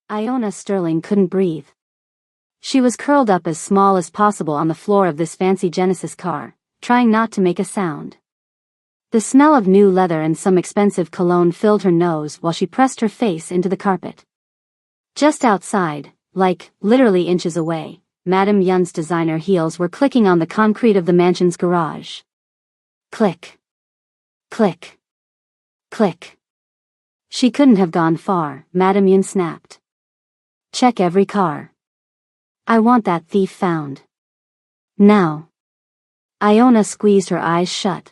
Iona Sterling couldn't breathe. She was curled up as small as possible on the floor of this fancy Genesis car, trying not to make a sound. The smell of new leather and some expensive cologne filled her nose while she pressed her face into the carpet. Just outside, like, literally inches away, Madame Yun's designer heels were clicking on the concrete of the mansion's garage. Click. Click. Click. She couldn't have gone far, Madame Yun snapped. Check every car. I want that thief found. Now. Iona squeezed her eyes shut.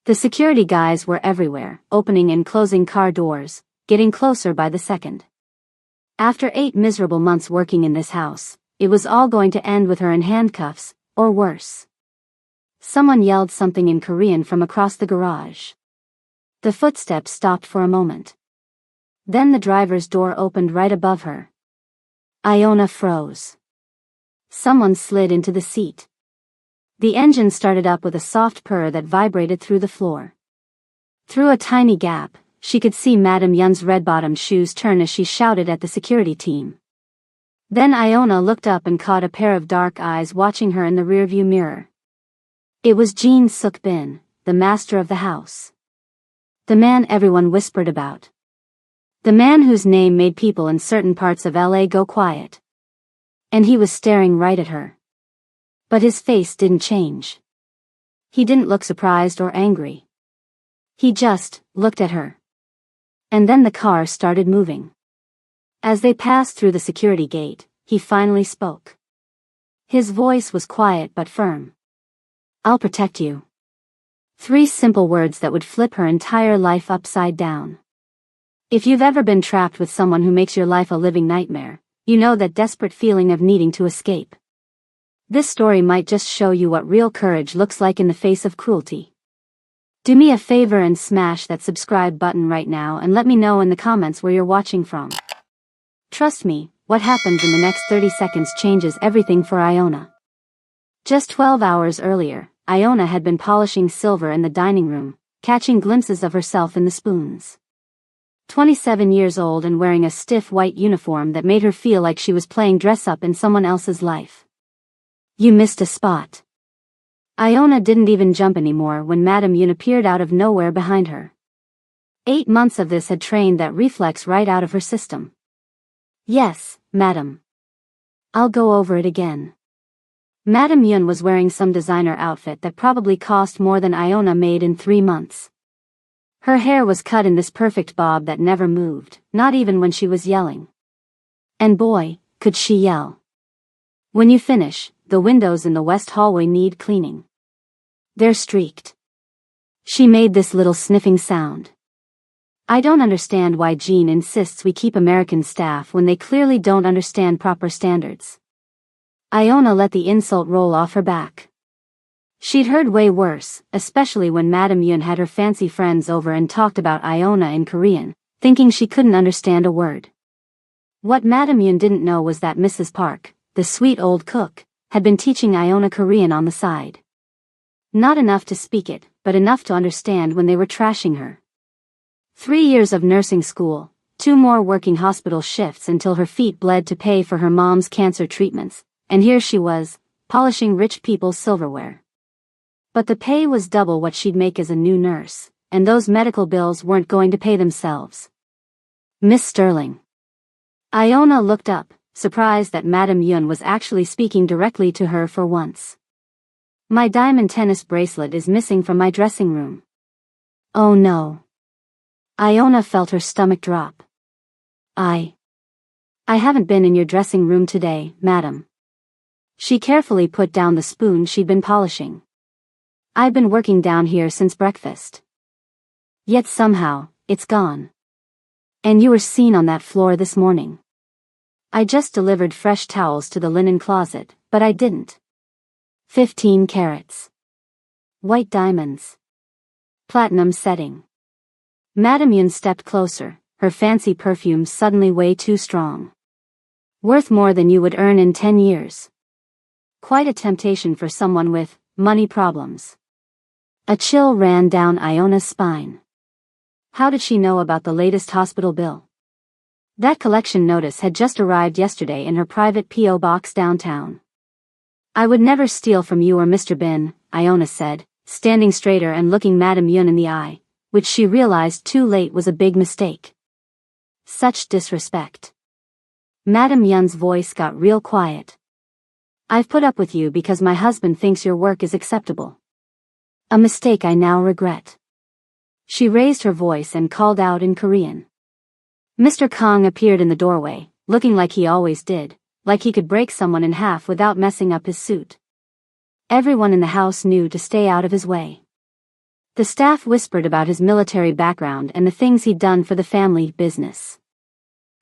The security guys were everywhere, opening and closing car doors, getting closer by the second. After 8 miserable months working in this house, it was all going to end with her in handcuffs, or worse. Someone yelled something in Korean from across the garage. The footsteps stopped for a moment. Then the driver's door opened right above her. Iona froze. Someone slid into the seat. The engine started up with a soft purr that vibrated through the floor. Through a tiny gap, she could see Madame Yun's red-bottomed shoes turn as she shouted at the security team. Then Iona looked up and caught a pair of dark eyes watching her in the rearview mirror. It was Jin Suk-bin, the master of the house. The man everyone whispered about. The man whose name made people in certain parts of LA go quiet. And he was staring right at her. But his face didn't change. He didn't look surprised or angry. He just looked at her. And then the car started moving. As they passed through the security gate, he finally spoke. His voice was quiet but firm. I'll protect you. 3 simple words that would flip her entire life upside down. If you've ever been trapped with someone who makes your life a living nightmare, you know that desperate feeling of needing to escape. This story might just show you what real courage looks like in the face of cruelty. Do me a favor and smash that subscribe button right now and let me know in the comments where you're watching from. Trust me, what happens in the next 30 seconds changes everything for Iona. Just 12 hours earlier, Iona had been polishing silver in the dining room, catching glimpses of herself in the spoons. 27 years old and wearing a stiff white uniform that made her feel like she was playing dress-up in someone else's life. You missed a spot. Iona didn't even jump anymore when Madame Yun appeared out of nowhere behind her. 8 months of this had trained that reflex right out of her system. Yes, madam. I'll go over it again. Madame Yun was wearing some designer outfit that probably cost more than Iona made in 3 months. Her hair was cut in this perfect bob that never moved, not even when she was yelling. And boy, could she yell. When you finish, the windows in the west hallway need cleaning. They're streaked. She made this little sniffing sound. I don't understand why Jean insists we keep American staff when they clearly don't understand proper standards. Iona let the insult roll off her back. She'd heard way worse, especially when Madame Yun had her fancy friends over and talked about Iona in Korean, thinking she couldn't understand a word. What Madame Yun didn't know was that Mrs. Park, the sweet old cook, had been teaching Iona Korean on the side. Not enough to speak it, but enough to understand when they were trashing her. 3 years of nursing school, 2 more working hospital shifts until her feet bled to pay for her mom's cancer treatments, and here she was, polishing rich people's silverware. But the pay was double what she'd make as a new nurse, and those medical bills weren't going to pay themselves. Miss Sterling. Iona looked up, surprised that Madame Yun was actually speaking directly to her for once. My diamond tennis bracelet is missing from my dressing room. Oh no. Iona felt her stomach drop. I haven't been in your dressing room today, madam. She carefully put down the spoon she'd been polishing. I've been working down here since breakfast. Yet somehow, it's gone. And you were seen on that floor this morning. I just delivered fresh towels to the linen closet, but I didn't. 15 carats. White diamonds. Platinum setting. Madame Yun stepped closer, her fancy perfume suddenly way too strong. Worth more than you would earn in 10 years. Quite a temptation for someone with money problems. A chill ran down Iona's spine. How did she know about the latest hospital bill? That collection notice had just arrived yesterday in her private P.O. box downtown. I would never steal from you or Mr. Bin, Iona said, standing straighter and looking Madame Yun in the eye, which she realized too late was a big mistake. Such disrespect. Madame Yun's voice got real quiet. I've put up with you because my husband thinks your work is acceptable. A mistake I now regret. She raised her voice and called out in Korean. Mr. Kong appeared in the doorway, looking like he always did, like he could break someone in half without messing up his suit. Everyone in the house knew to stay out of his way. The staff whispered about his military background and the things he'd done for the family business.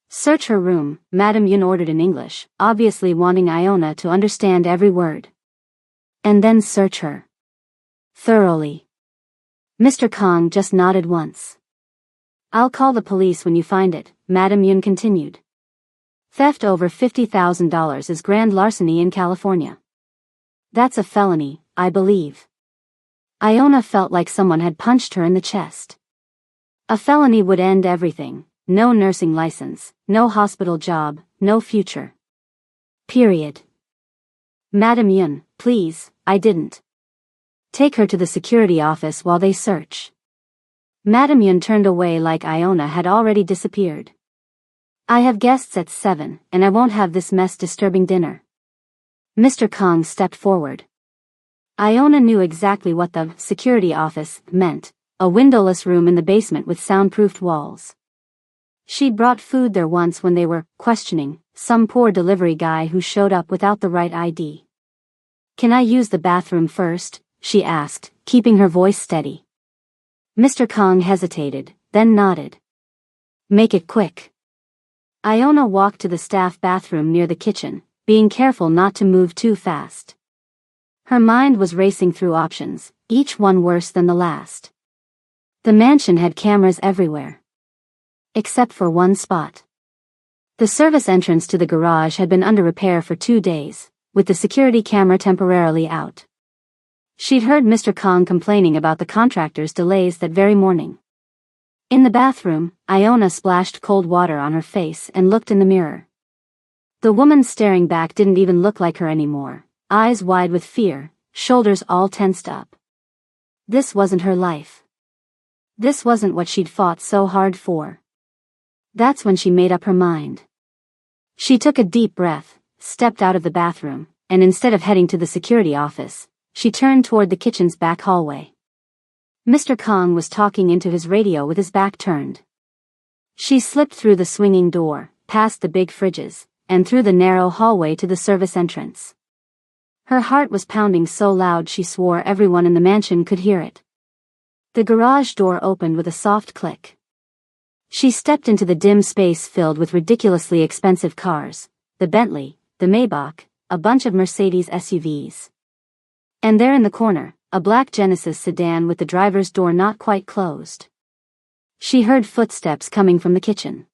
Search her room, Madame Yun ordered in English, obviously wanting Iona to understand every word. And then search her. Thoroughly. Mr. Kong just nodded once. I'll call the police when you find it, Madame Yun continued. Theft over $50,000 is grand larceny in California. That's a felony, I believe. Iona felt like someone had punched her in the chest. A felony would end everything. No nursing license, no hospital job, no future. Period. Madame Yun, please, I didn't. Take her to the security office while they search. Madame Yun turned away like Iona had already disappeared. I have guests at 7, and I won't have this mess disturbing dinner. Mr. Kong stepped forward. Iona knew exactly what the security office meant, a windowless room in the basement with soundproofed walls. She'd brought food there once when they were questioning some poor delivery guy who showed up without the right ID. Can I use the bathroom first? She asked, keeping her voice steady. Mr. Kong hesitated, then nodded. Make it quick. Iona walked to the staff bathroom near the kitchen, being careful not to move too fast. Her mind was racing through options, each one worse than the last. The mansion had cameras everywhere. Except for one spot. The service entrance to the garage had been under repair for 2 days, with the security camera temporarily out. She'd heard Mr. Kong complaining about the contractor's delays that very morning. In the bathroom, Iona splashed cold water on her face and looked in the mirror. The woman staring back didn't even look like her anymore, eyes wide with fear, shoulders all tensed up. This wasn't her life. This wasn't what she'd fought so hard for. That's when she made up her mind. She took a deep breath, stepped out of the bathroom, and instead of heading to the security office, she turned toward the kitchen's back hallway. Mr. Kong was talking into his radio with his back turned. She slipped through the swinging door, past the big fridges, and through the narrow hallway to the service entrance. Her heart was pounding so loud she swore everyone in the mansion could hear it. The garage door opened with a soft click. She stepped into the dim space filled with ridiculously expensive cars, the Bentley, the Maybach, a bunch of Mercedes SUVs. And there in the corner, a black Genesis sedan with the driver's door not quite closed. She heard footsteps coming from the kitchen.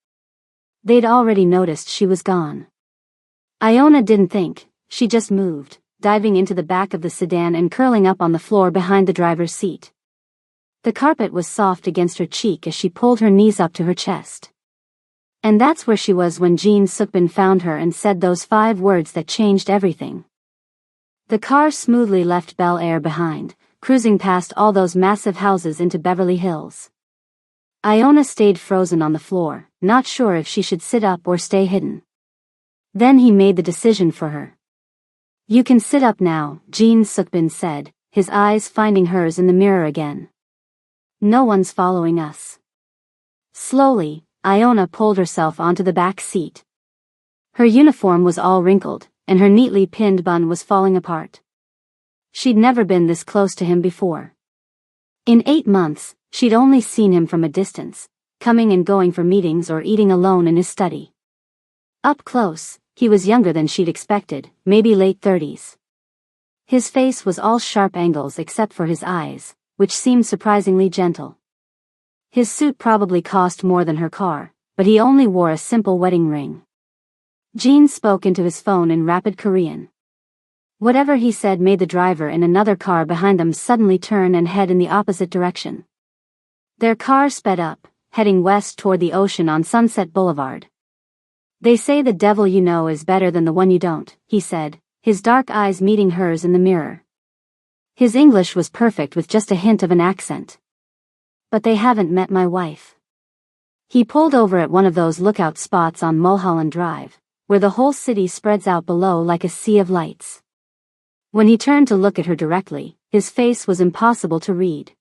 They'd already noticed she was gone. Iona didn't think, she just moved, diving into the back of the sedan and curling up on the floor behind the driver's seat. The carpet was soft against her cheek as she pulled her knees up to her chest. And that's where she was when Jin Sukbin found her and said those 5 words that changed everything. The car smoothly left Bel Air behind, cruising past all those massive houses into Beverly Hills. Iona stayed frozen on the floor, not sure if she should sit up or stay hidden. Then he made the decision for her. You can sit up now, Jin Sukbin said, his eyes finding hers in the mirror again. No one's following us. Slowly, Iona pulled herself onto the back seat. Her uniform was all wrinkled, and her neatly pinned bun was falling apart. She'd never been this close to him before. In 8 months, she'd only seen him from a distance, coming and going for meetings or eating alone in his study. Up close, he was younger than she'd expected, maybe late 30s. His face was all sharp angles except for his eyes, which seemed surprisingly gentle. His suit probably cost more than her car, but he only wore a simple wedding ring. Jin spoke into his phone in rapid Korean. Whatever he said made the driver in another car behind them suddenly turn and head in the opposite direction. Their car sped up, heading west toward the ocean on Sunset Boulevard. They say the devil you know is better than the one you don't, he said, his dark eyes meeting hers in the mirror. His English was perfect with just a hint of an accent. But they haven't met my wife. He pulled over at one of those lookout spots on Mulholland Drive, where the whole city spreads out below like a sea of lights. When he turned to look at her directly, his face was impossible to read.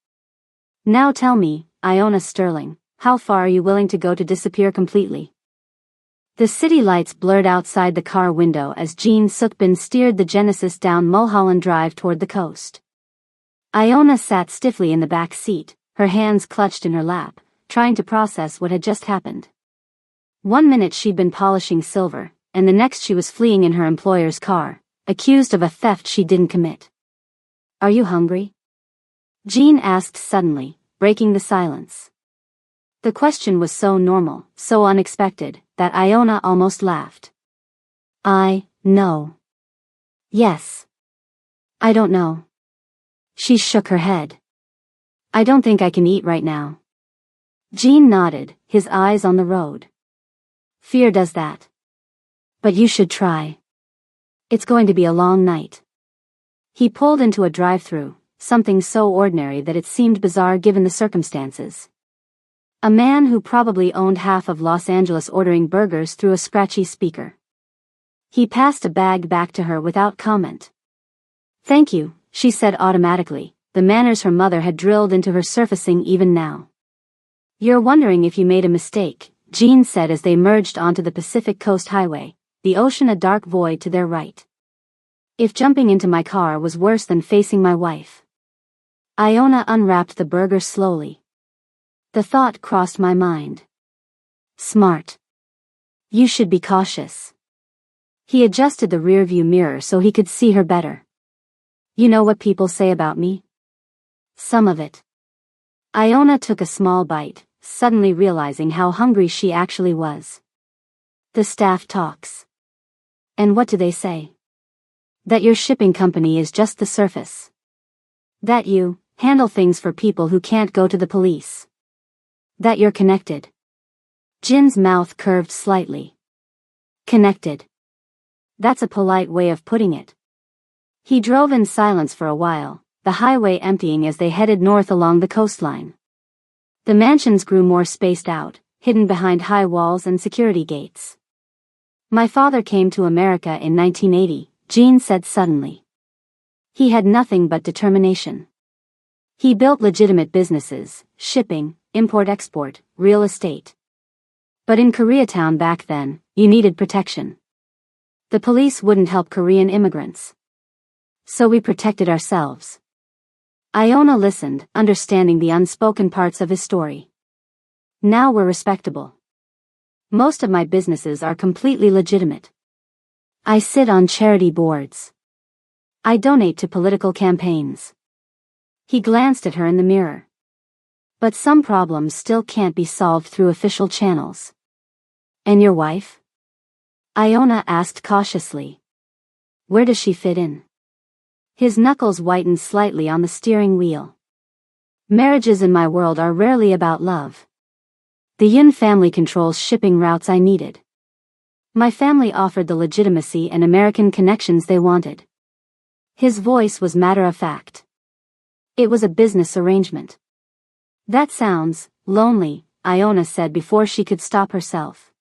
Now tell me, Iona Sterling, how far are you willing to go to disappear completely? The city lights blurred outside the car window as Jean Sukbin steered the Genesis down Mulholland Drive toward the coast. Iona sat stiffly in the back seat, her hands clutched in her lap, trying to process what had just happened. 1 minute she'd been polishing silver, and the next she was fleeing in her employer's car, accused of a theft she didn't commit. Are you hungry? Jean asked suddenly, breaking the silence. The question was so normal, so unexpected, that Iona almost laughed. No. Yes. I don't know. She shook her head. I don't think I can eat right now. Jean nodded, his eyes on the road. Fear does that. But you should try. It's going to be a long night. He pulled into a drive-thru, something so ordinary that it seemed bizarre given the circumstances. A man who probably owned half of Los Angeles ordering burgers through a scratchy speaker. He passed a bag back to her without comment. Thank you, she said automatically, the manners her mother had drilled into her surfacing even now. You're wondering if you made a mistake, Jean said as they merged onto the Pacific Coast Highway, the ocean a dark void to their right. If jumping into my car was worse than facing my wife. Iona unwrapped the burger slowly. The thought crossed my mind. Smart. You should be cautious. He adjusted the rearview mirror so he could see her better. You know what people say about me? Some of it. Iona took a small bite, suddenly realizing how hungry she actually was. The staff talks. And what do they say? That your shipping company is just the surface. That you handle things for people who can't go to the police. That you're connected. Jin's mouth curved slightly. Connected. That's a polite way of putting it. He drove in silence for a while, the highway emptying as they headed north along the coastline. The mansions grew more spaced out, hidden behind high walls and security gates. My father came to America in 1980, Jean said suddenly. He had nothing but determination. He built legitimate businesses, shipping, import-export, real estate. But in Koreatown back then, you needed protection. The police wouldn't help Korean immigrants. So we protected ourselves. Iona listened, understanding the unspoken parts of his story. Now we're respectable. Most of my businesses are completely legitimate. I sit on charity boards. I donate to political campaigns. He glanced at her in the mirror. But some problems still can't be solved through official channels. And your wife? Iona asked cautiously. Where does she fit in? His knuckles whitened slightly on the steering wheel. Marriages in my world are rarely about love. The Yun family controls shipping routes I needed. My family offered the legitimacy and American connections they wanted. His voice was matter-of-fact. It was a business arrangement. That sounds lonely, Iona said before she could stop herself.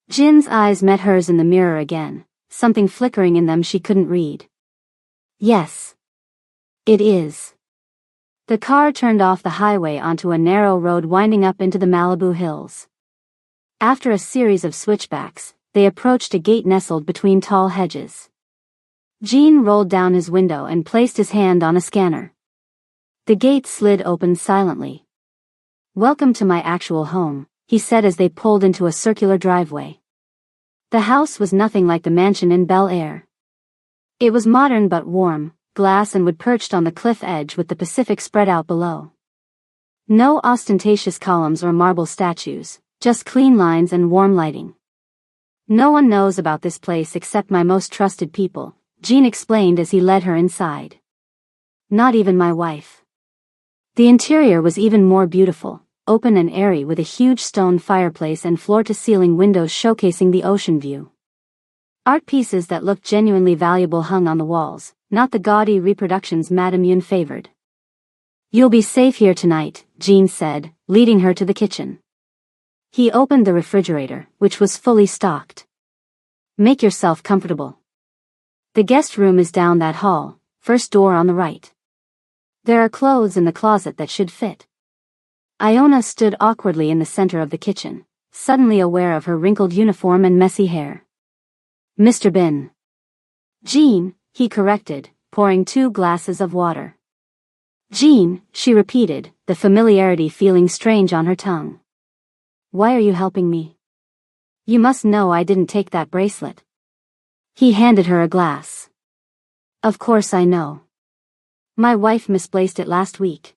Jin's eyes met hers in the mirror again, something flickering in them she couldn't read. Yes. It is. The car turned off the highway onto a narrow road winding up into the Malibu hills. After a series of switchbacks, they approached a gate nestled between tall hedges. Jean rolled down his window and placed his hand on a scanner. The gate slid open silently. Welcome to my actual home, he said as they pulled into a circular driveway. The house was nothing like the mansion in Bel Air. It was modern but warm, glass and wood perched on the cliff edge with the Pacific spread out below. No ostentatious columns or marble statues, just clean lines and warm lighting. No one knows about this place except my most trusted people, Jean explained as he led her inside. Not even my wife. The interior was even more beautiful, open and airy with a huge stone fireplace and floor-to-ceiling windows showcasing the ocean view. Art pieces that looked genuinely valuable hung on the walls, not the gaudy reproductions Madame Yun favored. "You'll be safe here tonight," Jean said, leading her to the kitchen. He opened the refrigerator, which was fully stocked. "Make yourself comfortable. The guest room is down that hall, first door on the right. There are clothes in the closet that should fit." Iona stood awkwardly in the center of the kitchen, suddenly aware of her wrinkled uniform and messy hair. "Mr. Bin." "Jean," he corrected, pouring 2 glasses of water. "Jean," she repeated, the familiarity feeling strange on her tongue. "Why are you helping me? You must know I didn't take that bracelet." He handed her a glass. "Of course I know. My wife misplaced it last week.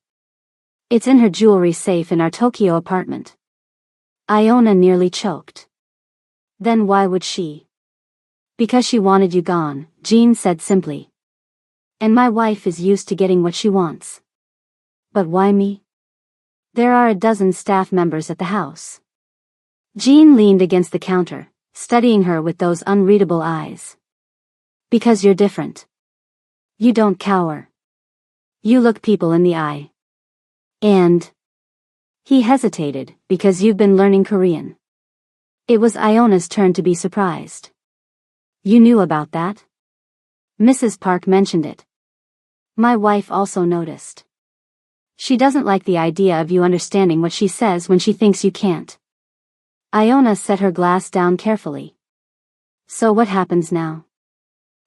It's in her jewelry safe in our Tokyo apartment." Iona nearly choked. "Then why would she?" "Because she wanted you gone," Jean said simply. "And my wife is used to getting what she wants." "But why me? There are a dozen staff members at the house." Jean leaned against the counter, studying her with those unreadable eyes. "Because you're different. You don't cower. You look people in the eye. And..." He hesitated, "because you've been learning Korean." It was Iona's turn to be surprised. "You knew about that?" "Mrs. Park mentioned it. My wife also noticed. She doesn't like the idea of you understanding what she says when she thinks you can't." Iona set her glass down carefully. "So what happens now?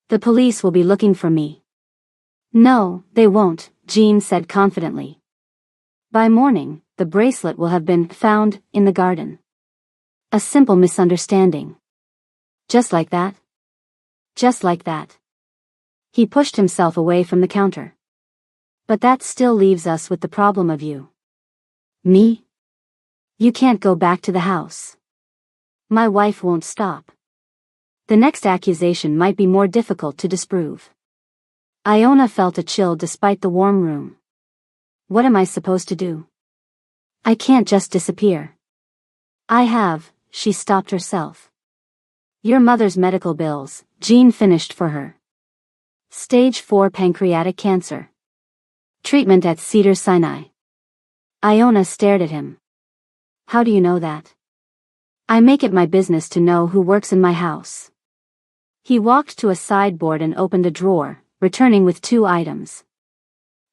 The police will be looking for me." "No, they won't," Jean said confidently. "By morning, the bracelet will have been found in the garden. A simple misunderstanding." "Just like that?" "Just like that." He pushed himself away from the counter. "But that still leaves us with the problem of you." "Me? You can't go back to the house. My wife won't stop. The next accusation might be more difficult to disprove." Iona felt a chill despite the warm room. "What am I supposed to do? I can't just disappear." She stopped herself. "Your mother's medical bills," Jean finished for her. "Stage 4 pancreatic cancer. Treatment at Cedars-Sinai." Iona stared at him. "How do you know that?" "I make it my business to know who works in my house." He walked to a sideboard and opened a drawer, returning with 2 items.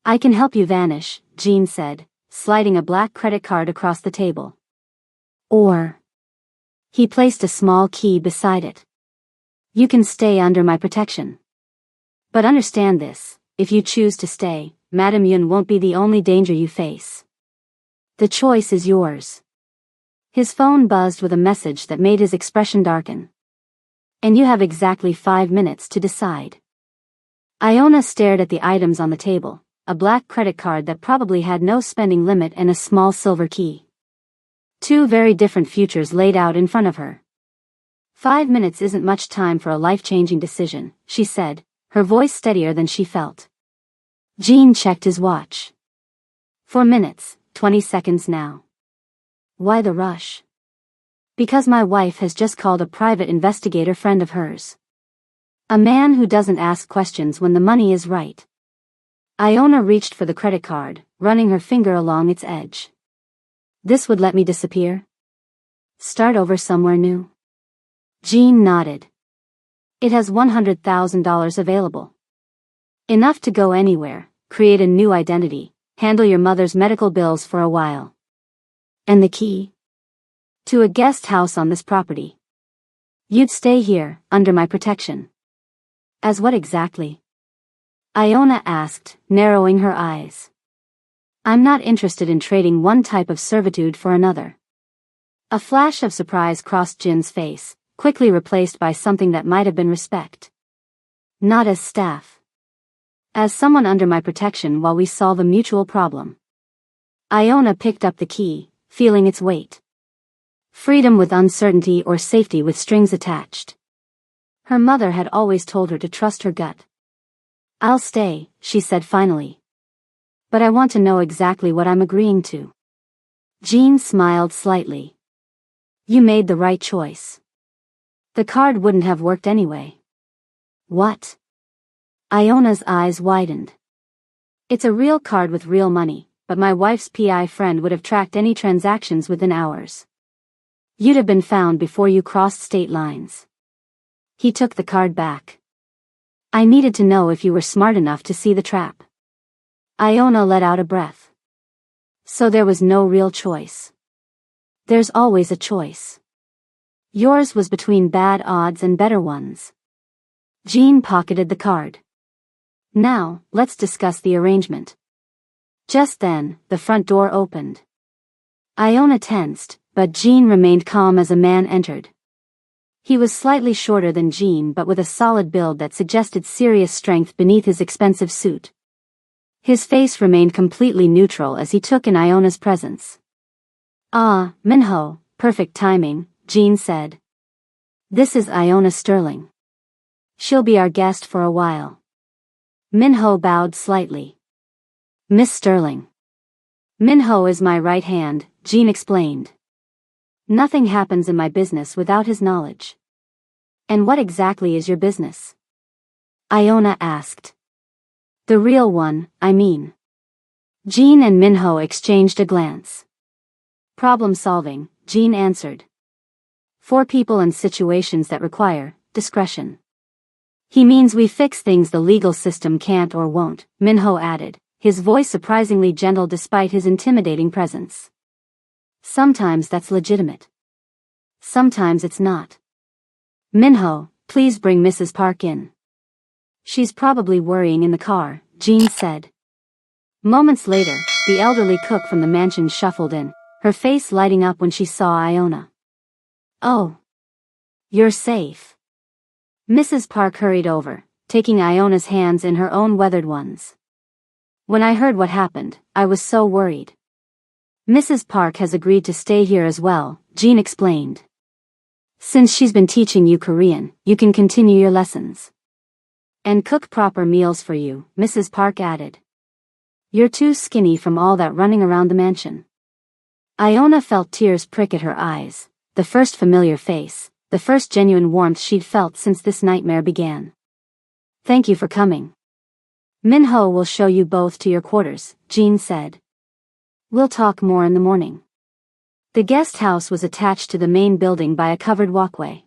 "I can help you vanish," Jean said, sliding a black credit card across the table. "Or..." He placed a small key beside it. "You can stay under my protection. But understand this, if you choose to stay, Madame Yun won't be the only danger you face. The choice is yours." His phone buzzed with a message that made his expression darken. "And you have exactly 5 minutes to decide." Iona stared at the items on the table, a black credit card that probably had no spending limit and a small silver key. 2 very different futures laid out in front of her. 5 minutes isn't much time for a life-changing decision, she said, her voice steadier than she felt. Jean checked his watch. 4 minutes, 20 seconds now. Why the rush? Because my wife has just called a private investigator friend of hers. A man who doesn't ask questions when the money is right. Iona reached for the credit card, running her finger along its edge. This would let me disappear? Start over somewhere new? Jean nodded. It has $100,000 available. Enough to go anywhere, create a new identity, handle your mother's medical bills for a while. And the key? To a guest house on this property. You'd stay here, under my protection. As what exactly? Iona asked, narrowing her eyes. I'm not interested in trading one type of servitude for another. A flash of surprise crossed Jin's face, quickly replaced by something that might have been respect. Not as staff. As someone under my protection while we solve a mutual problem. Iona picked up the key, feeling its weight. Freedom with uncertainty or safety with strings attached. Her mother had always told her to trust her gut. I'll stay, she said finally. But I want to know exactly what I'm agreeing to. Jean smiled slightly. You made the right choice. The card wouldn't have worked anyway. What? Iona's eyes widened. It's a real card with real money, but my wife's PI friend would have tracked any transactions within hours. You'd have been found before you crossed state lines. He took the card back. I needed to know if you were smart enough to see the trap. Iona let out a breath. So there was no real choice. There's always a choice. Yours was between bad odds and better ones. Jean pocketed the card. Now, let's discuss the arrangement. Just then, the front door opened. Iona tensed, but Jean remained calm as a man entered. He was slightly shorter than Jean but with a solid build that suggested serious strength beneath his expensive suit. His face remained completely neutral as he took in Iona's presence. Ah, Minho, perfect timing, Jean said. This is Iona Sterling. She'll be our guest for a while. Minho bowed slightly. Miss Sterling. Minho is my right hand, Jean explained. Nothing happens in my business without his knowledge. And what exactly is your business? Iona asked. The real one, I mean. Jean and Minho exchanged a glance. Problem solving, Jean answered. For people and situations that require discretion. He means we fix things the legal system can't or won't, Minho added, his voice surprisingly gentle despite his intimidating presence. Sometimes that's legitimate. Sometimes it's not. Minho, please bring Mrs. Park in. She's probably worrying in the car, Jean said. Moments later, the elderly cook from the mansion shuffled in, her face lighting up when she saw Iona. Oh. You're safe. Mrs. Park hurried over, taking Iona's hands in her own weathered ones. When I heard what happened, I was so worried. Mrs. Park has agreed to stay here as well, Jean explained. Since she's been teaching you Korean, you can continue your lessons. And cook proper meals for you, Mrs. Park added. You're too skinny from all that running around the mansion. Iona felt tears prick at her eyes, the first familiar face, the first genuine warmth she'd felt since this nightmare began. Thank you for coming. Minho will show you both to your quarters, Jean said. We'll talk more in the morning. The guest house was attached to the main building by a covered walkway.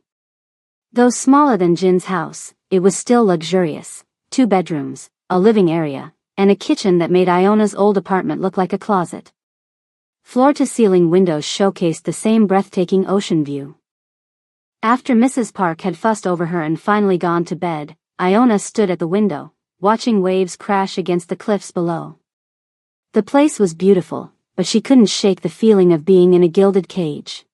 Though smaller than Jin's house, it was still luxurious, 2 bedrooms, a living area, and a kitchen that made Iona's old apartment look like a closet. Floor-to-ceiling windows showcased the same breathtaking ocean view. After Mrs. Park had fussed over her and finally gone to bed, Iona stood at the window, watching waves crash against the cliffs below. The place was beautiful, but she couldn't shake the feeling of being in a gilded cage.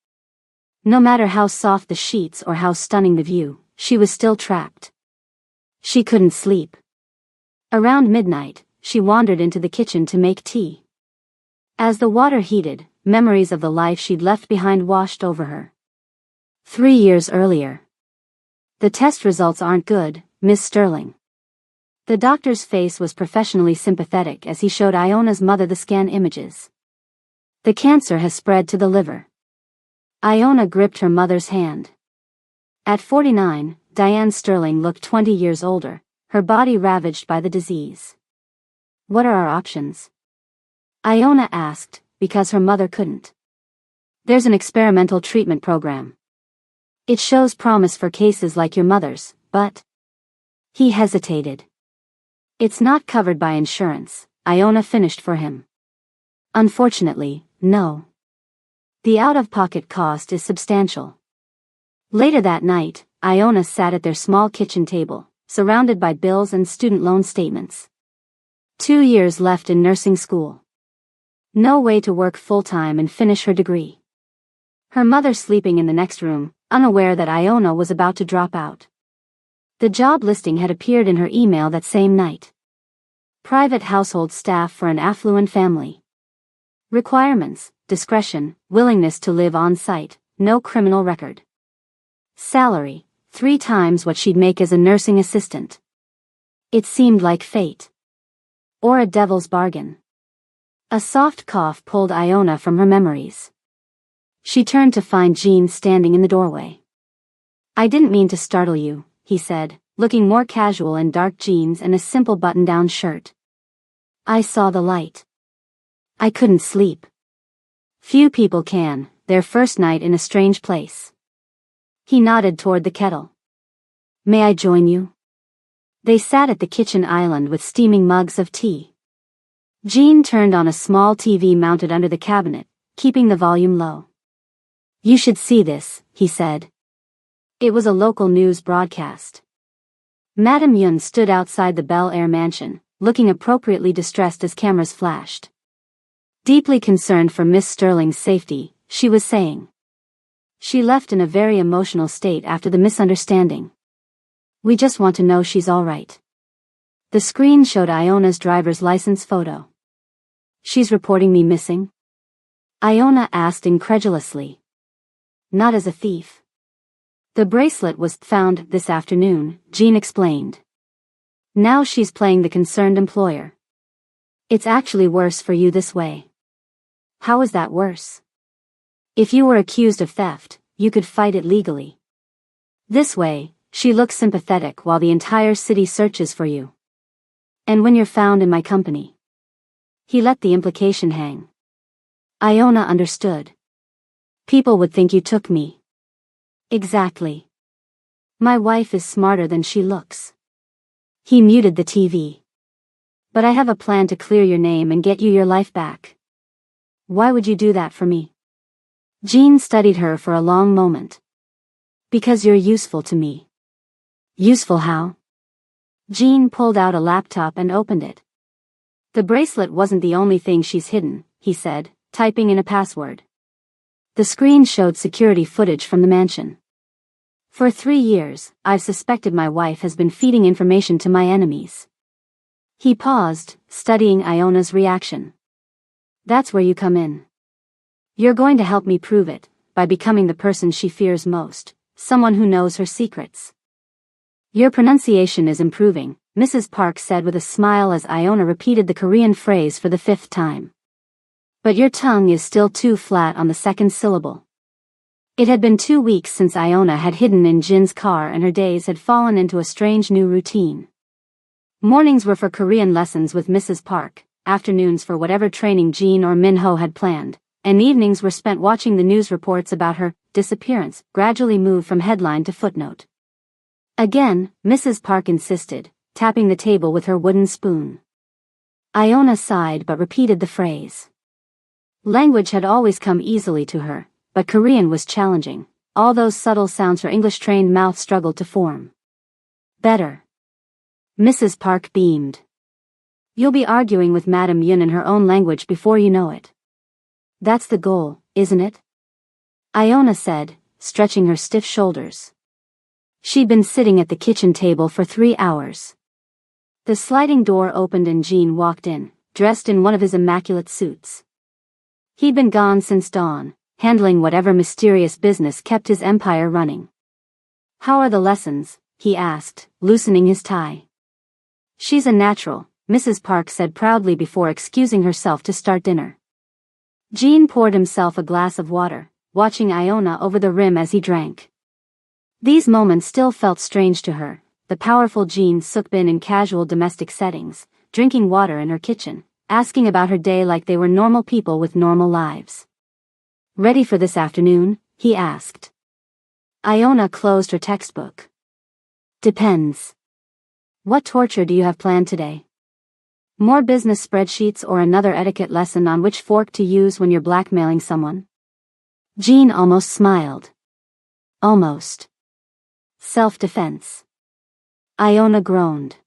No matter how soft the sheets or how stunning the view, she was still trapped. She couldn't sleep. Around midnight, she wandered into the kitchen to make tea. As the water heated, memories of the life she'd left behind washed over her. 3 years earlier. The test results aren't good, Miss Sterling. The doctor's face was professionally sympathetic as he showed Iona's mother the scan images. The cancer has spread to the liver. Iona gripped her mother's hand. At 49, Diane Sterling looked 20 years older, her body ravaged by the disease. What are our options? Iona asked, because her mother couldn't. There's an experimental treatment program. It shows promise for cases like your mother's, but... He hesitated. It's not covered by insurance, Iona finished for him. Unfortunately, no. The out-of-pocket cost is substantial. Later that night, Iona sat at their small kitchen table, surrounded by bills and student loan statements. 2 years left in nursing school. No way to work full-time and finish her degree. Her mother sleeping in the next room, unaware that Iona was about to drop out. The job listing had appeared in her email that same night. Private household staff for an affluent family. Requirements, discretion, willingness to live on site, no criminal record. Salary, 3 times what she'd make as a nursing assistant. It seemed like fate. Or a devil's bargain. A soft cough pulled Iona from her memories. She turned to find Jean standing in the doorway. "I didn't mean to startle you," he said, looking more casual in dark jeans and a simple button-down shirt. "I saw the light. I couldn't sleep." Few people can, their first night in a strange place. He nodded toward the kettle. "May I join you?" They sat at the kitchen island with steaming mugs of tea. Jean turned on a small TV mounted under the cabinet, keeping the volume low. "You should see this," he said. It was a local news broadcast. Madame Yun stood outside the Bel Air mansion, looking appropriately distressed as cameras flashed. Deeply concerned for Miss Sterling's safety, she was saying. "She left in a very emotional state after the misunderstanding. We just want to know she's all right." The screen showed Iona's driver's license photo. "She's reporting me missing?" Iona asked incredulously. "Not as a thief. The bracelet was found this afternoon," Jean explained. "Now she's playing the concerned employer. It's actually worse for you this way." "How is that worse?" "If you were accused of theft, you could fight it legally. This way, she looks sympathetic while the entire city searches for you. And when you're found in my company." He let the implication hang. Iona understood. "People would think you took me." "Exactly. My wife is smarter than she looks." He muted the TV. "But I have a plan to clear your name and get you your life back." "Why would you do that for me?" Jean studied her for a long moment. "Because you're useful to me." "Useful how?" Jean pulled out a laptop and opened it. "The bracelet wasn't the only thing she's hidden," he said, typing in a password. The screen showed security footage from the mansion. "For 3 years, I've suspected my wife has been feeding information to my enemies." He paused, studying Iona's reaction. "That's where you come in. You're going to help me prove it, by becoming the person she fears most, someone who knows her secrets." "Your pronunciation is improving," Mrs. Park said with a smile as Iona repeated the Korean phrase for the 5th time. "But your tongue is still too flat on the second syllable." It had been 2 weeks since Iona had hidden in Jin's car and her days had fallen into a strange new routine. Mornings were for Korean lessons with Mrs. Park, afternoons for whatever training Jean or Minho had planned, and evenings were spent watching the news reports about her disappearance gradually move from headline to footnote. Again, Mrs. Park insisted, tapping the table with her wooden spoon. Iona sighed but repeated the phrase. Language had always come easily to her, but Korean was challenging. All those subtle sounds her English-trained mouth struggled to form. "Better." Mrs. Park beamed. "You'll be arguing with Madame Yun in her own language before you know it." "That's the goal, isn't it?" Iona said, stretching her stiff shoulders. She'd been sitting at the kitchen table for 3 hours. The sliding door opened and Jean walked in, dressed in one of his immaculate suits. He'd been gone since dawn, handling whatever mysterious business kept his empire running. "How are the lessons?" he asked, loosening his tie. "She's a natural," Mrs. Park said proudly before excusing herself to start dinner. Jean poured himself a glass of water, watching Iona over the rim as he drank. These moments still felt strange to her, the powerful Jean Suk-bin in casual domestic settings, drinking water in her kitchen, asking about her day like they were normal people with normal lives. "Ready for this afternoon?" he asked. Iona closed her textbook. "Depends. What torture do you have planned today? More business spreadsheets or another etiquette lesson on which fork to use when you're blackmailing someone?" Jean almost smiled. "Almost. Self-defense." Iona groaned.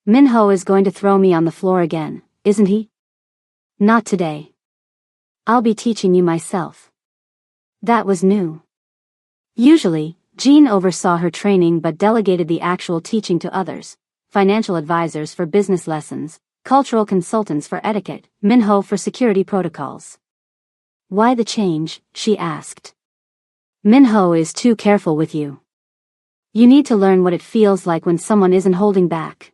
"Minho is going to throw me on the floor again, isn't he?" "Not today. I'll be teaching you myself." That was new. Usually, Jean oversaw her training but delegated the actual teaching to others, financial advisors for business lessons, cultural consultants for etiquette, Minho for security protocols. "Why the change?" she asked. "Minho is too careful with you. You need to learn what it feels like when someone isn't holding back.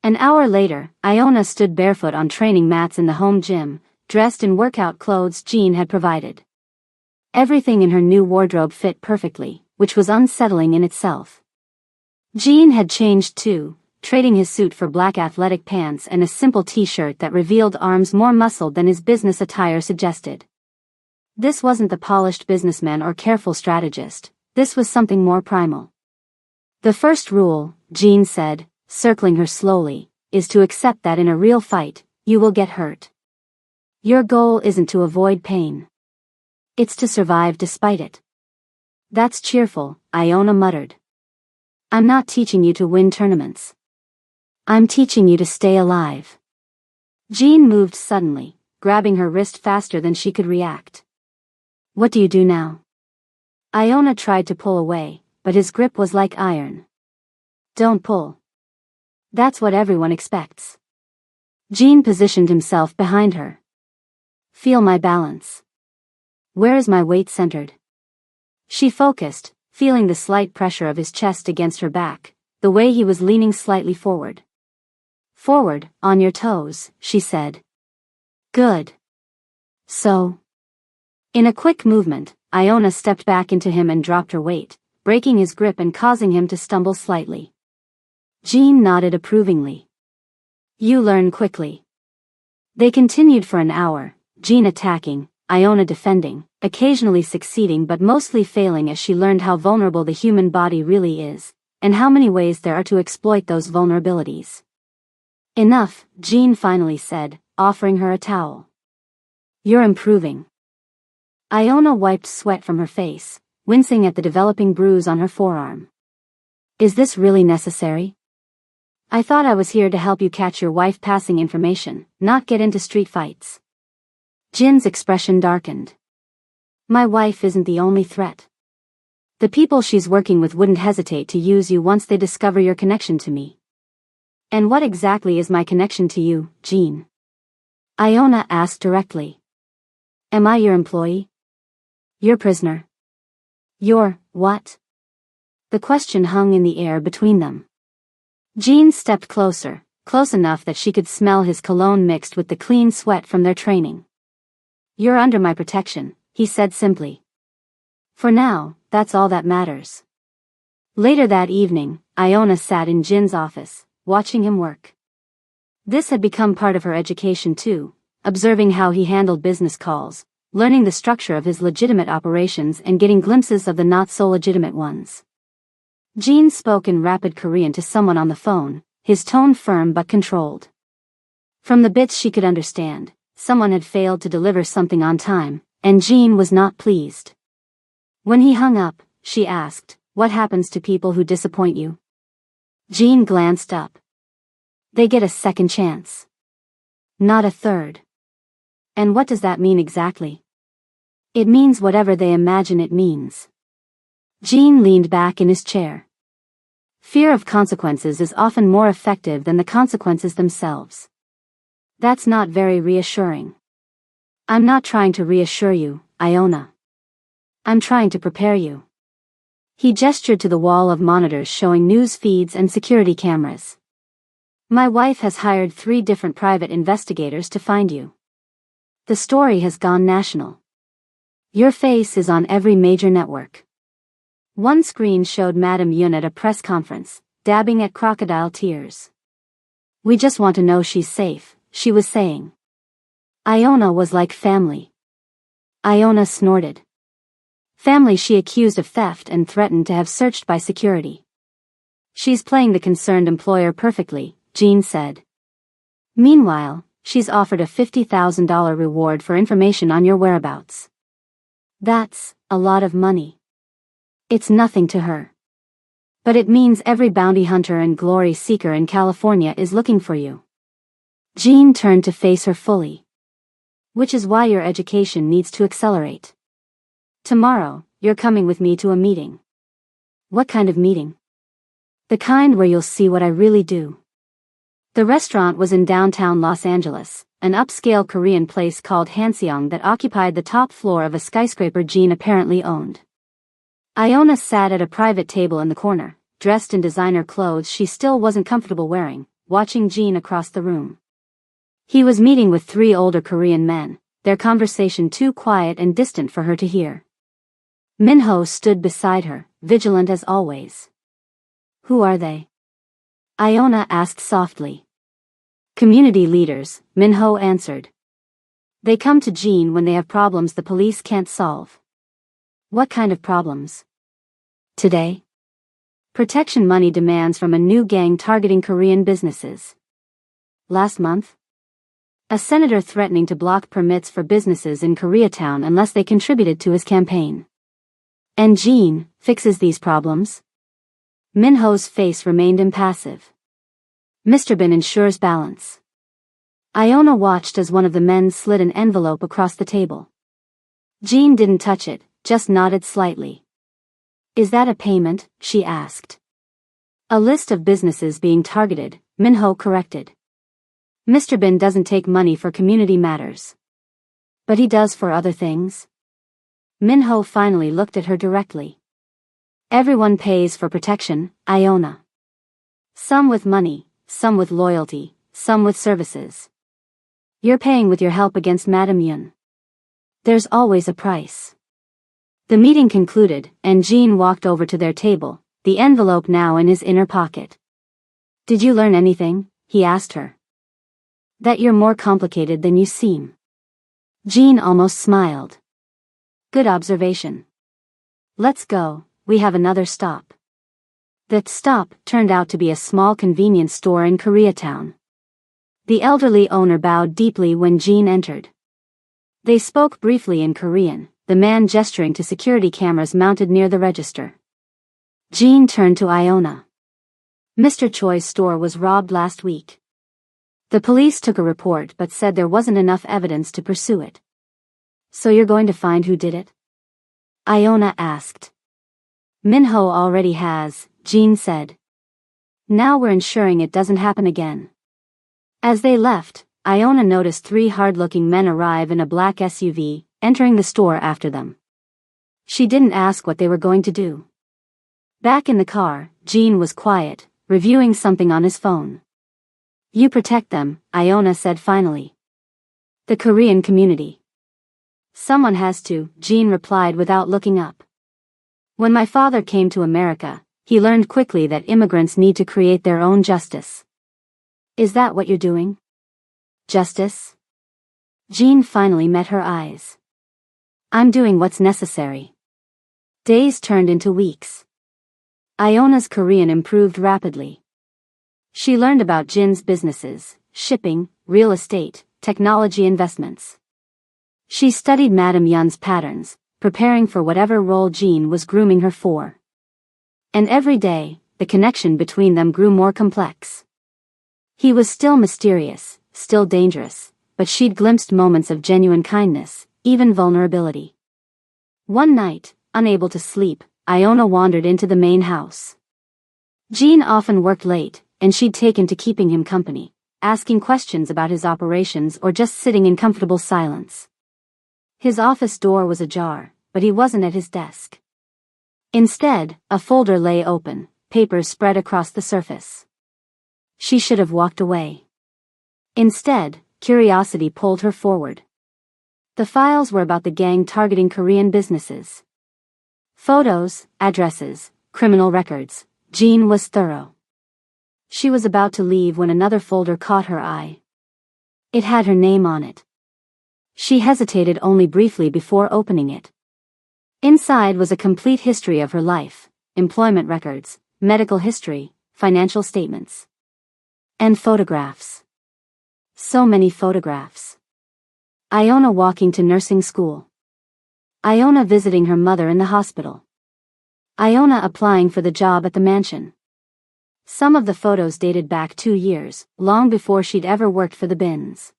An hour later, Iona stood barefoot on training mats in the home gym, dressed in workout clothes Jean had provided. Everything in her new wardrobe fit perfectly, which was unsettling in itself. Jean had changed too, trading his suit for black athletic pants and a simple t-shirt that revealed arms more muscled than his business attire suggested. This wasn't the polished businessman or careful strategist, this was something more primal. The first rule, Jean said, circling her slowly, is to accept that in a real fight, you will get hurt. Your goal isn't to avoid pain. It's to survive despite it. That's cheerful, Iona muttered. I'm not teaching you to win tournaments. I'm teaching you to stay alive. Jean moved suddenly, grabbing her wrist faster than she could react. What do you do now? Iona tried to pull away, but his grip was like iron. Don't pull. That's what everyone expects. Jean positioned himself behind her. Feel my balance. Where is my weight centered? She focused, feeling the slight pressure of his chest against her back, the way he was leaning slightly forward. Forward, on your toes, she said. Good. So. In a quick movement, Iona stepped back into him and dropped her weight, breaking his grip and causing him to stumble slightly. Jean nodded approvingly. You learn quickly. They continued for an hour, Jean attacking, Iona defending, occasionally succeeding but mostly failing as she learned how vulnerable the human body really is, and how many ways there are to exploit those vulnerabilities. Enough, Jean finally said, offering her a towel. You're improving. Iona wiped sweat from her face, wincing at the developing bruise on her forearm. Is this really necessary? I thought I was here to help you catch your wife passing information, not get into street fights. Jin's expression darkened. My wife isn't the only threat. The people she's working with wouldn't hesitate to use you once they discover your connection to me. And what exactly is my connection to you, Jean? Iona asked directly. Am I your employee? Your prisoner? Your, what? The question hung in the air between them. Jean stepped closer, close enough that she could smell his cologne mixed with the clean sweat from their training. You're under my protection, he said simply. For now, that's all that matters. Later that evening, Iona sat in Jin's office, watching him work. This had become part of her education too, observing how he handled business calls, learning the structure of his legitimate operations and getting glimpses of the not-so-legitimate ones. Jean spoke in rapid Korean to someone on the phone, his tone firm but controlled. From the bits she could understand, someone had failed to deliver something on time, and Jean was not pleased. When he hung up, she asked, what happens to people who disappoint you? Jean glanced up. They get a second chance. Not a third. And what does that mean exactly? It means whatever they imagine it means. Jean leaned back in his chair. Fear of consequences is often more effective than the consequences themselves. That's not very reassuring. I'm not trying to reassure you, Iona. I'm trying to prepare you. He gestured to the wall of monitors showing news feeds and security cameras. My wife has hired 3 different private investigators to find you. The story has gone national. Your face is on every major network. One screen showed Madame Yun at a press conference, dabbing at crocodile tears. We just want to know she's safe, she was saying. Iona was like family. Iona snorted. Family she accused of theft and threatened to have searched by security. She's playing the concerned employer perfectly, Jean said. Meanwhile, she's offered a $50,000 reward for information on your whereabouts. That's a lot of money. It's nothing to her. But it means every bounty hunter and glory seeker in California is looking for you. Jean turned to face her fully. Which is why your education needs to accelerate. Tomorrow, you're coming with me to a meeting. What kind of meeting? The kind where you'll see what I really do. The restaurant was in downtown Los Angeles, an upscale Korean place called Hanseong that occupied the top floor of a skyscraper Jean apparently owned. Iona sat at a private table in the corner, dressed in designer clothes she still wasn't comfortable wearing, watching Jean across the room. He was meeting with 3 older Korean men, their conversation too quiet and distant for her to hear. Minho stood beside her, vigilant as always. Who are they? Iona asked softly. Community leaders, Minho answered. They come to Jean when they have problems the police can't solve. What kind of problems? Today? Protection money demands from a new gang targeting Korean businesses. Last month? A senator threatening to block permits for businesses in Koreatown unless they contributed to his campaign. And Jean fixes these problems? Minho's face remained impassive. Mr. Bin ensures balance. Iona watched as one of the men slid an envelope across the table. Jean didn't touch it, just nodded slightly. Is that a payment? She asked. A list of businesses being targeted, Minho corrected. Mr. Bin doesn't take money for community matters. But he does for other things. Minho finally looked at her directly. Everyone pays for protection, Iona. Some with money, some with loyalty, some with services. You're paying with your help against Madame Yun. There's always a price. The meeting concluded, and Jean walked over to their table, the envelope now in his inner pocket. Did you learn anything? He asked her. That you're more complicated than you seem. Jean almost smiled. Good observation. Let's go, we have another stop. That stop turned out to be a small convenience store in Koreatown. The elderly owner bowed deeply when Jean entered. They spoke briefly in Korean, the man gesturing to security cameras mounted near the register. Jean turned to Iona. Mr. Choi's store was robbed last week. The police took a report but said there wasn't enough evidence to pursue it. So you're going to find who did it? Iona asked. Minho already has, Jean said. Now we're ensuring it doesn't happen again. As they left, Iona noticed 3 hard-looking men arrive in a black SUV, entering the store after them. She didn't ask what they were going to do. Back in the car, Jean was quiet, reviewing something on his phone. You protect them, Iona said finally. The Korean community. Someone has to, Jean replied without looking up. When my father came to America, he learned quickly that immigrants need to create their own justice. Is that what you're doing? Justice? Jean finally met her eyes. I'm doing what's necessary. Days turned into weeks. Iona's Korean improved rapidly. She learned about Jin's businesses, shipping, real estate, technology investments. She studied Madame Yun's patterns, preparing for whatever role Jean was grooming her for. And every day, the connection between them grew more complex. He was still mysterious, still dangerous, but she'd glimpsed moments of genuine kindness, even vulnerability. One night, unable to sleep, Iona wandered into the main house. Jean often worked late, and she'd taken to keeping him company, asking questions about his operations or just sitting in comfortable silence. His office door was ajar, but he wasn't at his desk. Instead, a folder lay open, papers spread across the surface. She should have walked away. Instead, curiosity pulled her forward. The files were about the gang targeting Korean businesses. Photos, addresses, criminal records. Jean was thorough. She was about to leave when another folder caught her eye. It had her name on it. She hesitated only briefly before opening it. Inside was a complete history of her life, employment records, medical history, financial statements. And photographs. So many photographs. Iona walking to nursing school. Iona visiting her mother in the hospital. Iona applying for the job at the mansion. Some of the photos dated back 2 years, long before she'd ever worked for the Bins.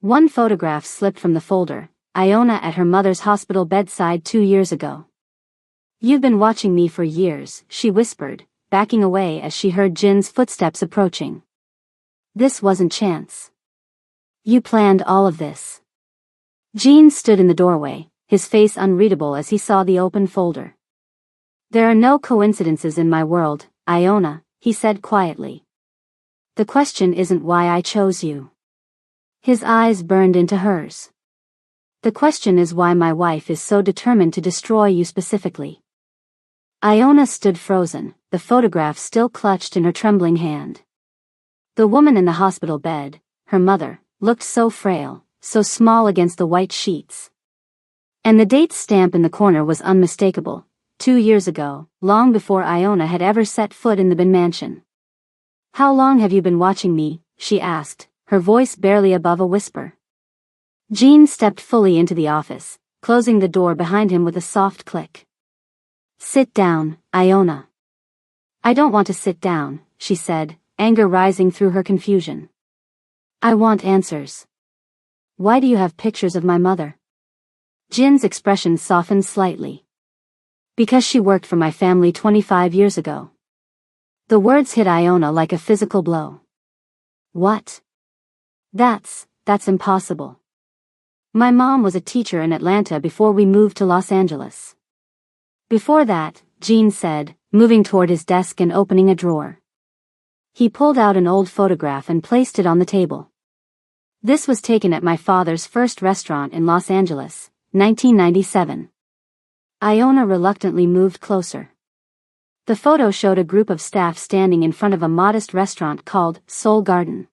One photograph slipped from the folder, Iona at her mother's hospital bedside 2 years ago. You've been watching me for years, she whispered, backing away as she heard Jin's footsteps approaching. This wasn't chance. You planned all of this. Jean stood in the doorway, his face unreadable as he saw the open folder. There are no coincidences in my world, Iona, he said quietly. The question isn't why I chose you. His eyes burned into hers. The question is why my wife is so determined to destroy you specifically. Iona stood frozen, the photograph still clutched in her trembling hand. The woman in the hospital bed, her mother, looked so frail, so small against the white sheets. And the date stamp in the corner was unmistakable, 2 years ago, long before Iona had ever set foot in the Bin mansion. "How long have you been watching me?" she asked, her voice barely above a whisper. Jean stepped fully into the office, closing the door behind him with a soft click. "Sit down, Iona." "I don't want to sit down," she said, anger rising through her confusion. "I want answers. Why do you have pictures of my mother?" Jin's expression softened slightly. "Because she worked for my family 25 years ago." The words hit Iona like a physical blow. "What? That's impossible. My mom was a teacher in Atlanta before we moved to Los Angeles." "Before that," Jean said, moving toward his desk and opening a drawer. He pulled out an old photograph and placed it on the table. "This was taken at my father's first restaurant in Los Angeles, 1997. Iona reluctantly moved closer. The photo showed a group of staff standing in front of a modest restaurant called Soul Garden.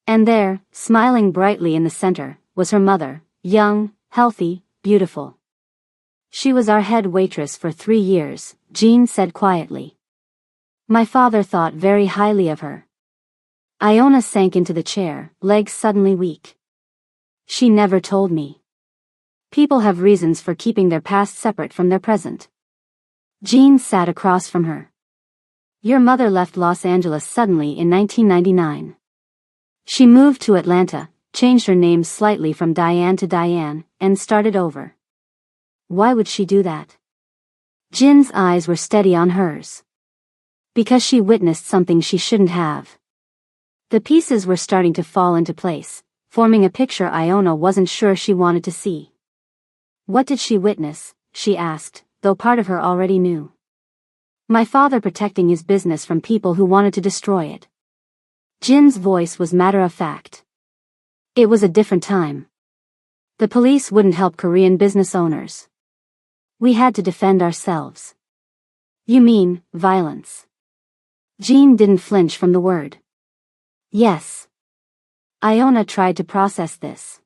And there, smiling brightly in the center, was her mother, young, healthy, beautiful. "She was our head waitress for 3 years, Jean said quietly. "My father thought very highly of her." Iona sank into the chair, legs suddenly weak. "She never told me." People have reasons for keeping their past separate from their present. Jean sat across from her. "Your mother left Los Angeles suddenly in 1999. She moved to Atlanta, changed her name slightly from Diane to Diane, and started over." "Why would she do that?" Jin's eyes were steady on hers. "Because she witnessed something she shouldn't have." The pieces were starting to fall into place, forming a picture Iona wasn't sure she wanted to see. "What did she witness?" she asked, though part of her already knew. "My father protecting his business from people who wanted to destroy it." Jin's voice was matter-of-fact. It was a different time. The police wouldn't help Korean business owners. We had to defend ourselves. "You mean, violence?" Jean didn't flinch from the word. "Yes." Iona tried to process this.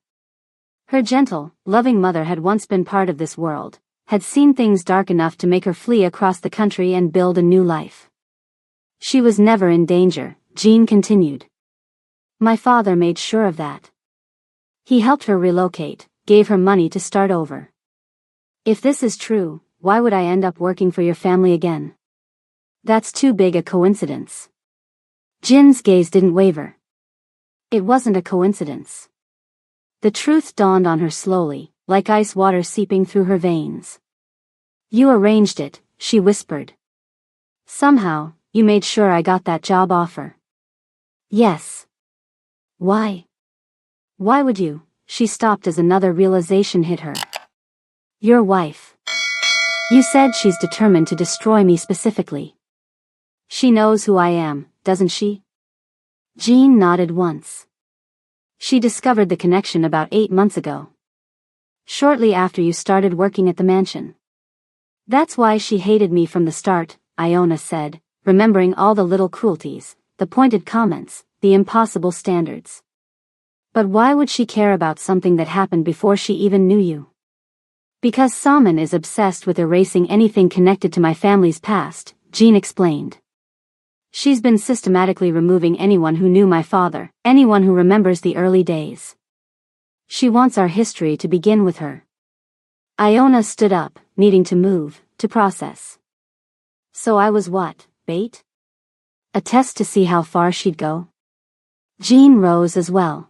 Her gentle, loving mother had once been part of this world, had seen things dark enough to make her flee across the country and build a new life. "She was never in danger," Jean continued. "My father made sure of that. He helped her relocate, gave her money to start over. If this is true, why would I end up working for your family again? That's too big a coincidence." Jin's gaze didn't waver. It wasn't a coincidence. The truth dawned on her slowly, like ice water seeping through her veins. "You arranged it," she whispered. "Somehow, you made sure I got that job offer." "Yes." "Why? Why would you?" She stopped as another realization hit her. "Your wife. You said she's determined to destroy me specifically. She knows who I am, doesn't she?" Jean nodded once. "She discovered the connection about 8 months ago. Shortly after you started working at the mansion. That's why she hated me from the start," Iona said, remembering all the little cruelties, the pointed comments, the impossible standards. "But why would she care about something that happened before she even knew you?" "Because Salman is obsessed with erasing anything connected to my family's past," Jean explained. "She's been systematically removing anyone who knew my father, anyone who remembers the early days. She wants our history to begin with her." Iona stood up, needing to move, to process. "So I was what, bait? A test to see how far she'd go?" Jean rose as well.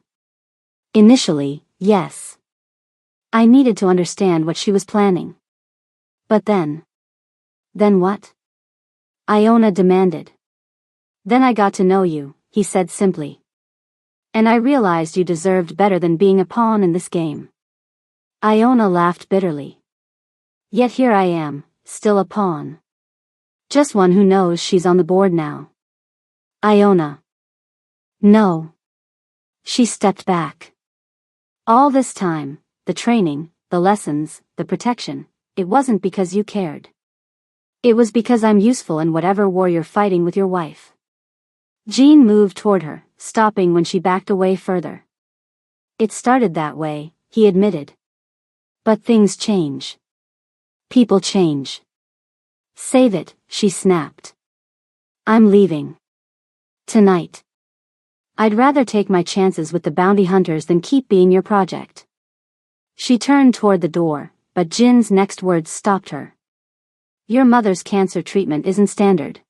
"Initially, yes. I needed to understand what she was planning. But then..." "Then what?" Iona demanded. "Then I got to know you," he said simply. "And I realized you deserved better than being a pawn in this game." Iona laughed bitterly. "Yet here I am, still a pawn. Just one who knows she's on the board now." "Iona." No. She stepped back. All this time, the training, the lessons, the protection, it wasn't because you cared. It was because I'm useful in whatever war you're fighting with your wife. Jean moved toward her, stopping when she backed away further. It started that way, he admitted. But things change. People change. Save it, she snapped. I'm leaving. Tonight. I'd rather take my chances with the bounty hunters than keep being your project. She turned toward the door, but Jin's next words stopped her. Your mother's cancer treatment isn't standard.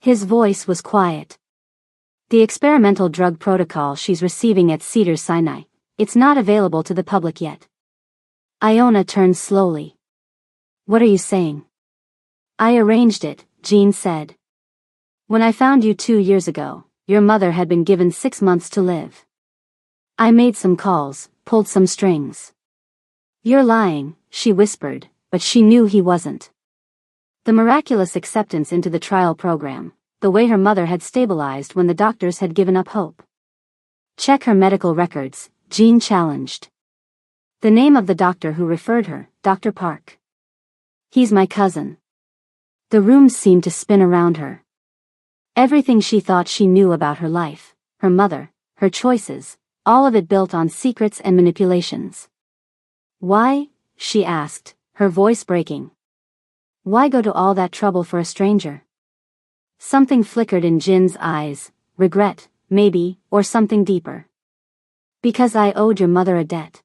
His voice was quiet. The experimental drug protocol she's receiving at Cedars-Sinai, it's not available to the public yet. Iona turned slowly. What are you saying? I arranged it, Jean said. When I found you 2 years ago, your mother had been given 6 months to live. I made some calls, pulled some strings. You're lying, she whispered, but she knew he wasn't. The miraculous acceptance into the trial program, the way her mother had stabilized when the doctors had given up hope. Check her medical records, Jean challenged. The name of the doctor who referred her, Dr. Park. He's my cousin. The room seemed to spin around her. Everything she thought she knew about her life, her mother, her choices, all of it built on secrets and manipulations. Why? She asked, her voice breaking. Why go to all that trouble for a stranger? Something flickered in Jin's eyes, regret, maybe, or something deeper. Because I owed your mother a debt.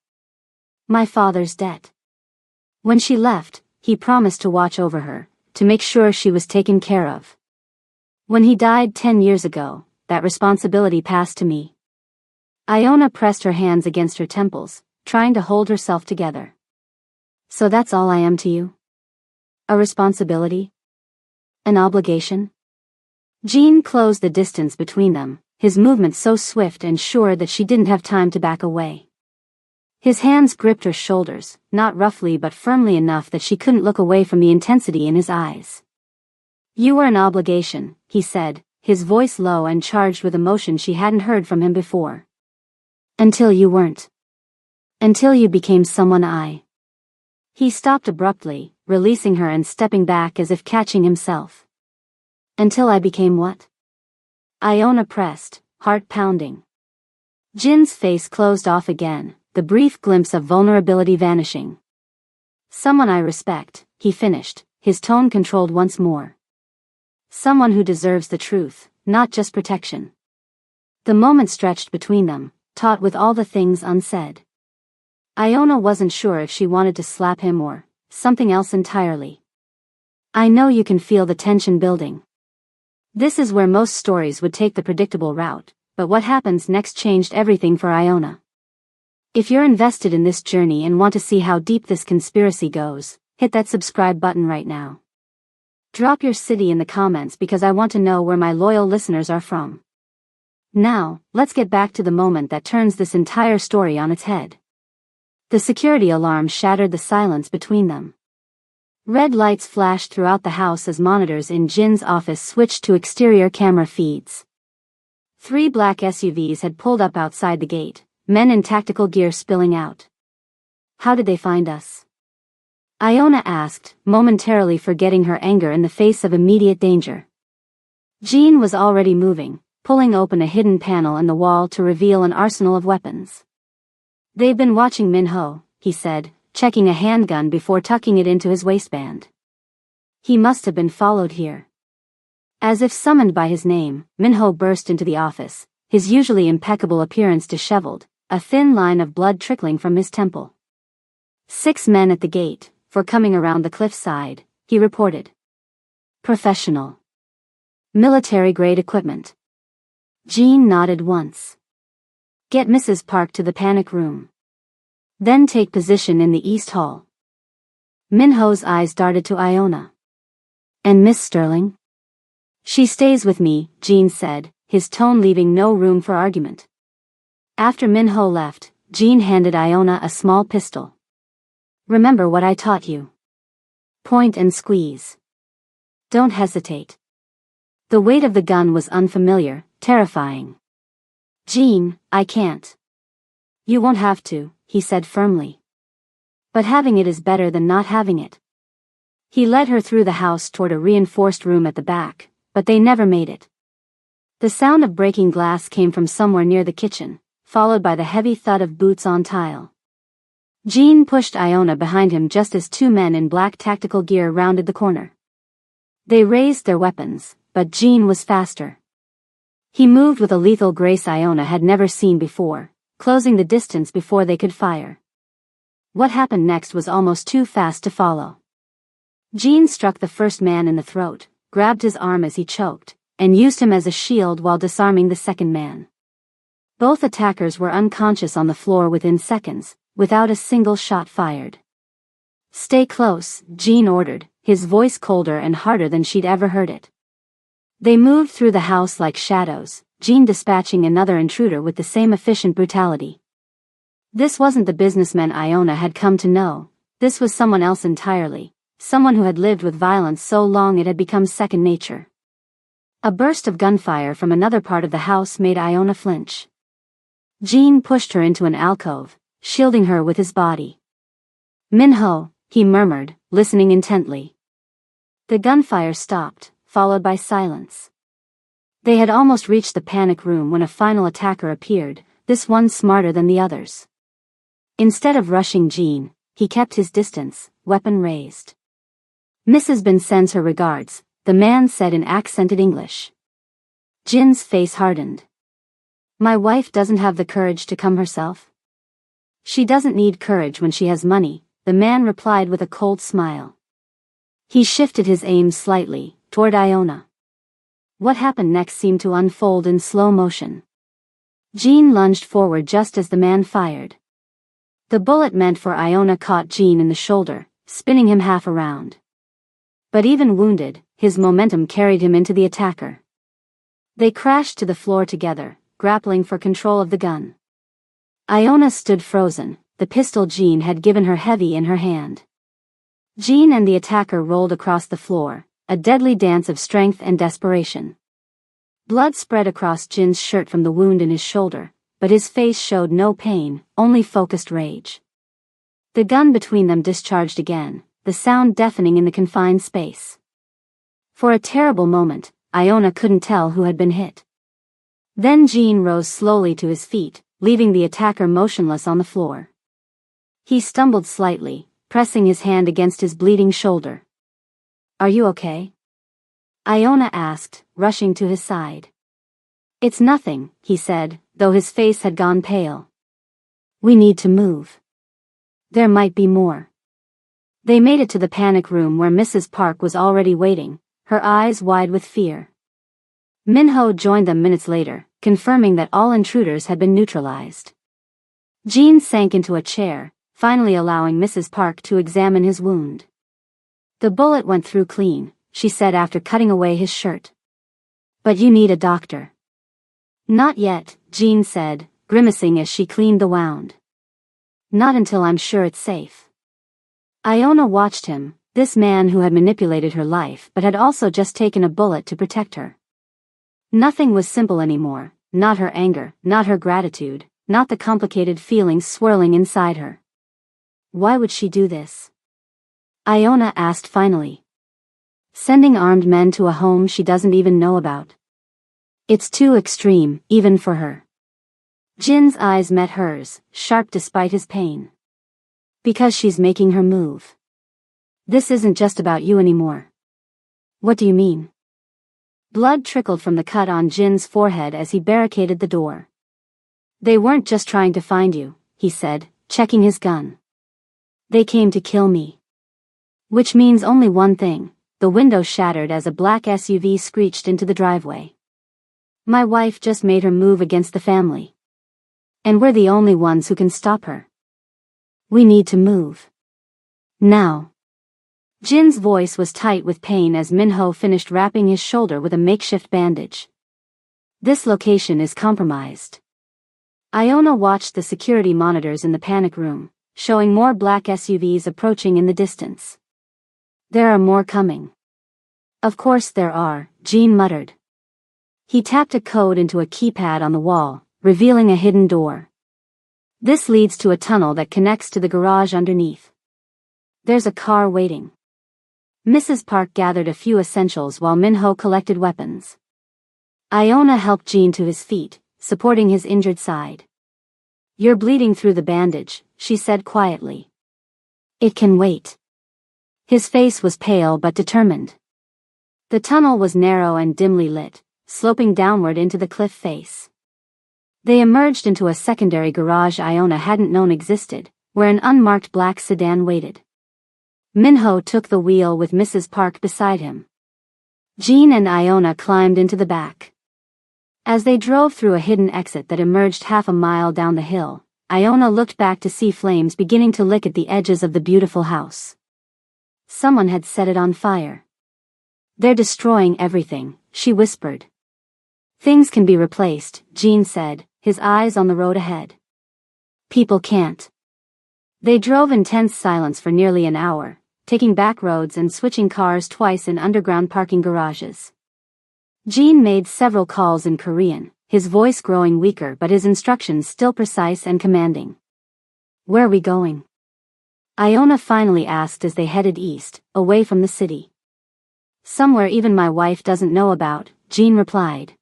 My father's debt. When she left, he promised to watch over her, to make sure she was taken care of. When he died 10 years ago, that responsibility passed to me. Iona pressed her hands against her temples, trying to hold herself together. So that's all I am to you? A responsibility? An obligation? Jean closed the distance between them, his movement so swift and sure that she didn't have time to back away. His hands gripped her shoulders, not roughly but firmly enough that she couldn't look away from the intensity in his eyes. You were an obligation, he said, his voice low and charged with emotion she hadn't heard from him before. Until you weren't. Until you became someone I. He stopped abruptly, releasing her and stepping back as if catching himself. Until I became what? Iona pressed, heart pounding. Jin's face closed off again, the brief glimpse of vulnerability vanishing. Someone I respect, he finished, his tone controlled once more. Someone who deserves the truth, not just protection. The moment stretched between them, taut with all the things unsaid. Iona wasn't sure if she wanted to slap him or something else entirely. I know you can feel the tension building. This is where most stories would take the predictable route, but what happens next changed everything for Iona. If you're invested in this journey and want to see how deep this conspiracy goes, hit that subscribe button right now. Drop your city in the comments because I want to know where my loyal listeners are from. Now, let's get back to the moment that turns this entire story on its head. The security alarm shattered the silence between them. Red lights flashed throughout the house as monitors in Jin's office switched to exterior camera feeds. 3 black SUVs had pulled up outside the gate, men in tactical gear spilling out. How did they find us? Iona asked, momentarily forgetting her anger in the face of immediate danger. Jean was already moving, pulling open a hidden panel in the wall to reveal an arsenal of weapons. They've been watching Minho, he said, checking a handgun before tucking it into his waistband. He must have been followed here. As if summoned by his name, Minho burst into the office, his usually impeccable appearance disheveled, a thin line of blood trickling from his temple. 6 men at the gate, for coming around the cliffside, he reported. Professional. Military-grade equipment. Jean nodded once. Get Mrs. Park to the panic room. Then take position in the East Hall. Minho's eyes darted to Iona. And Miss Sterling? She stays with me, Jean said, his tone leaving no room for argument. After Minho left, Jean handed Iona a small pistol. Remember what I taught you. Point and squeeze. Don't hesitate. The weight of the gun was unfamiliar, terrifying. Jean, I can't. You won't have to, he said firmly. But having it is better than not having it. He led her through the house toward a reinforced room at the back, but they never made it. The sound of breaking glass came from somewhere near the kitchen, followed by the heavy thud of boots on tile. Jean pushed Iona behind him just as two men in black tactical gear rounded the corner. They raised their weapons, but Jean was faster. He moved with a lethal grace Iona had never seen before, closing the distance before they could fire. What happened next was almost too fast to follow. Jean struck the first man in the throat, grabbed his arm as he choked, and used him as a shield while disarming the second man. Both attackers were unconscious on the floor within seconds, without a single shot fired. Stay close, Jean ordered, his voice colder and harder than she'd ever heard it. They moved through the house like shadows, Jean dispatching another intruder with the same efficient brutality. This wasn't the businessman Iona had come to know, this was someone else entirely, someone who had lived with violence so long it had become second nature. A burst of gunfire from another part of the house made Iona flinch. Jean pushed her into an alcove, shielding her with his body. Minho, he murmured, listening intently. The gunfire stopped, followed by silence. They had almost reached the panic room when a final attacker appeared, this one smarter than the others. Instead of rushing Jean, he kept his distance, weapon raised. Mrs. Ben sends her regards, the man said in accented English. Jin's face hardened. My wife doesn't have the courage to come herself? She doesn't need courage when she has money, the man replied with a cold smile. He shifted his aim slightly, toward Iona. What happened next seemed to unfold in slow motion. Jean lunged forward just as the man fired. The bullet meant for Iona caught Jean in the shoulder, spinning him half around. But even wounded, his momentum carried him into the attacker. They crashed to the floor together, grappling for control of the gun. Iona stood frozen, the pistol Jean had given her heavy in her hand. Jean and the attacker rolled across the floor, a deadly dance of strength and desperation. Blood spread across Jin's shirt from the wound in his shoulder, but his face showed no pain, only focused rage. The gun between them discharged again, the sound deafening in the confined space. For a terrible moment, Iona couldn't tell who had been hit. Then Jean rose slowly to his feet, leaving the attacker motionless on the floor. He stumbled slightly, pressing his hand against his bleeding shoulder. Are you okay? Iona asked, rushing to his side. It's nothing, he said, though his face had gone pale. We need to move. There might be more. They made it to the panic room where Mrs. Park was already waiting, her eyes wide with fear. Minho joined them minutes later, confirming that all intruders had been neutralized. Jean sank into a chair, finally allowing Mrs. Park to examine his wound. The bullet went through clean, she said after cutting away his shirt. But you need a doctor. Not yet, Jean said, grimacing as she cleaned the wound. Not until I'm sure it's safe. Iona watched him, this man who had manipulated her life but had also just taken a bullet to protect her. Nothing was simple anymore, not her anger, not her gratitude, not the complicated feelings swirling inside her. Why would she do this? Iona asked finally. Sending armed men to a home she doesn't even know about. It's too extreme, even for her. Jin's eyes met hers, sharp despite his pain. Because she's making her move. This isn't just about you anymore. What do you mean? Blood trickled from the cut on Jin's forehead as he barricaded the door. They weren't just trying to find you, he said, checking his gun. They came to kill me. Which means only one thing. The window shattered as a black SUV screeched into the driveway. My wife just made her move against the family. And we're the only ones who can stop her. We need to move. Now. Jin's voice was tight with pain as Minho finished wrapping his shoulder with a makeshift bandage. This location is compromised. Iona watched the security monitors in the panic room, showing more black SUVs approaching in the distance. There are more coming. Of course there are, Jean muttered. He tapped a code into a keypad on the wall, revealing a hidden door. This leads to a tunnel that connects to the garage underneath. There's a car waiting. Mrs. Park gathered a few essentials while Minho collected weapons. Iona helped Jean to his feet, supporting his injured side. "You're bleeding through the bandage," she said quietly. "It can wait." His face was pale but determined. The tunnel was narrow and dimly lit, sloping downward into the cliff face. They emerged into a secondary garage Iona hadn't known existed, where an unmarked black sedan waited. Minho took the wheel with Mrs. Park beside him. Jean and Iona climbed into the back. As they drove through a hidden exit that emerged half a mile down the hill, Iona looked back to see flames beginning to lick at the edges of the beautiful house. Someone had set it on fire. "They're destroying everything," she whispered. "Things can be replaced," Jean said, his eyes on the road ahead. "People can't." They drove in tense silence for nearly an hour, taking back roads and switching cars twice in underground parking garages. Jean made several calls in Korean, his voice growing weaker but his instructions still precise and commanding. "Where are we going?" Iona finally asked as they headed east, away from the city. "Somewhere even my wife doesn't know about," Jean replied.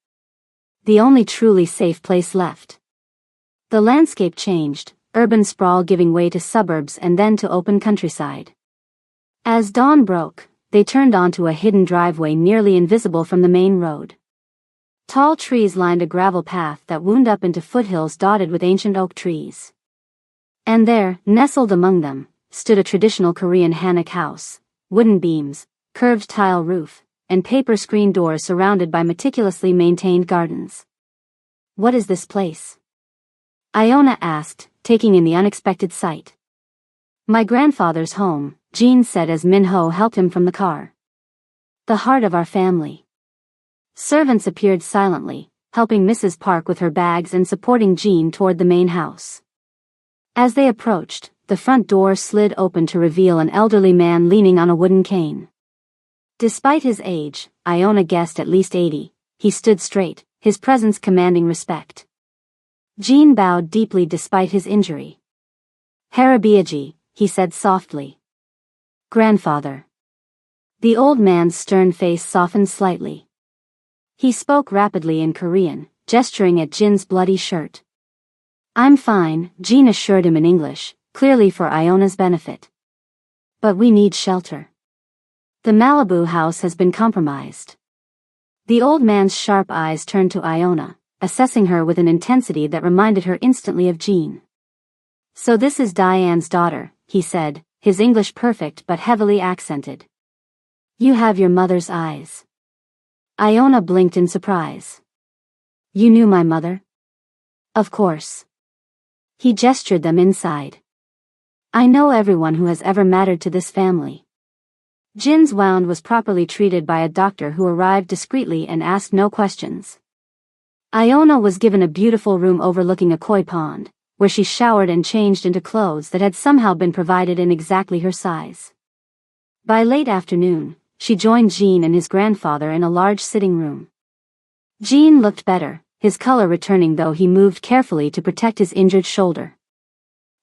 "The only truly safe place left." The landscape changed, urban sprawl giving way to suburbs and then to open countryside. As dawn broke, they turned onto a hidden driveway nearly invisible from the main road. Tall trees lined a gravel path that wound up into foothills dotted with ancient oak trees. And there, nestled among them, stood a traditional Korean hanok house, wooden beams, curved tile roof, and paper screen doors surrounded by meticulously maintained gardens. "What is this place?" Iona asked, taking in the unexpected sight. "My grandfather's home," Jean said as Minho helped him from the car. "The heart of our family." Servants appeared silently, helping Mrs. Park with her bags and supporting Jean toward the main house. As they approached, the front door slid open to reveal an elderly man leaning on a wooden cane. Despite his age, Iona guessed at least 80, he stood straight, his presence commanding respect. Jean bowed deeply despite his injury. "Harabiaji," he said softly. "Grandfather." The old man's stern face softened slightly. He spoke rapidly in Korean, gesturing at Jin's bloody shirt. "I'm fine," Jean assured him in English, clearly for Iona's benefit. "But we need shelter. The Malibu house has been compromised." The old man's sharp eyes turned to Iona, assessing her with an intensity that reminded her instantly of Jean. "So this is Diane's daughter," he said, his English perfect but heavily accented. "You have your mother's eyes." Iona blinked in surprise. "You knew my mother?" "Of course." He gestured them inside. "I know everyone who has ever mattered to this family." Jin's wound was properly treated by a doctor who arrived discreetly and asked no questions. Iona was given a beautiful room overlooking a koi pond, where she showered and changed into clothes that had somehow been provided in exactly her size. By late afternoon, she joined Jean and his grandfather in a large sitting room. Jean looked better, his color returning though he moved carefully to protect his injured shoulder.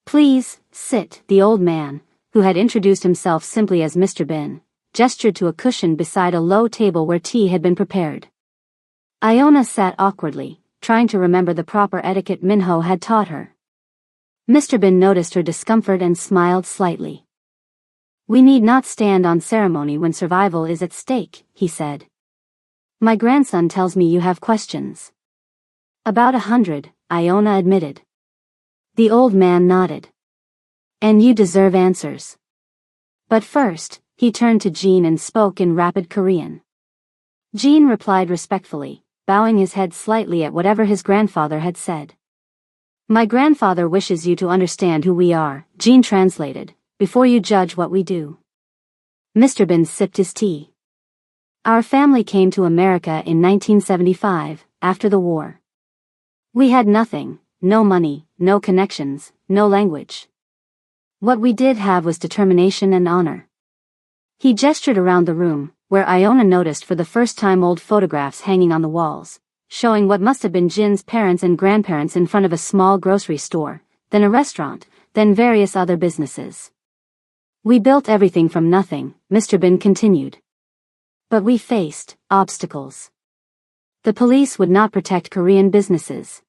"Please, sit," the old man, who had introduced himself simply as Mr. Bin, gestured to a cushion beside a low table where tea had been prepared. Iona sat awkwardly, trying to remember the proper etiquette Minho had taught her. Mr. Bin noticed her discomfort and smiled slightly. "We need not stand on ceremony when survival is at stake," he said. "My grandson tells me you have questions." "About 100, Iona admitted. The old man nodded. "And you deserve answers." But first, he turned to Jean and spoke in rapid Korean. Jean replied respectfully, bowing his head slightly at whatever his grandfather had said. "My grandfather wishes you to understand who we are," Jean translated, "before you judge what we do." Mr. Bin sipped his tea. "Our family came to America in 1975, after the war. We had nothing, no money, no connections, no language. What we did have was determination and honor." He gestured around the room, where Iona noticed for the first time old photographs hanging on the walls, showing what must have been Jin's parents and grandparents in front of a small grocery store, then a restaurant, then various other businesses. We built everything from nothing, Mr. Bin continued. But we faced obstacles. The police would not protect Korean businesses.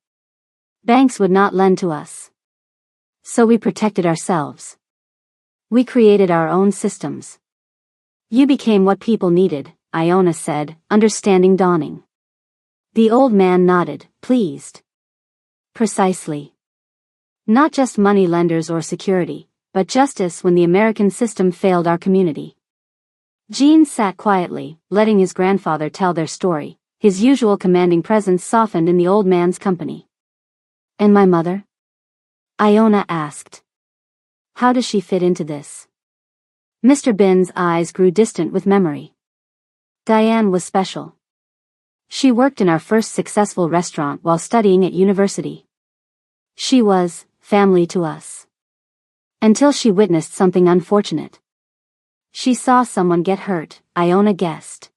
Banks would not lend to us. So we protected ourselves. We created our own systems. You became what people needed, Iona said, understanding dawning. The old man nodded, pleased. Precisely. Not just money lenders or security, but justice when the American system failed our community. Jean sat quietly, letting his grandfather tell their story. His usual commanding presence softened in the old man's company. And my mother? Iona asked. How does she fit into this? Mr. Bin's eyes grew distant with memory. Diane was special. She worked in our first successful restaurant while studying at university. She was family to us. Until she witnessed something unfortunate. She saw someone get hurt, Iona guessed.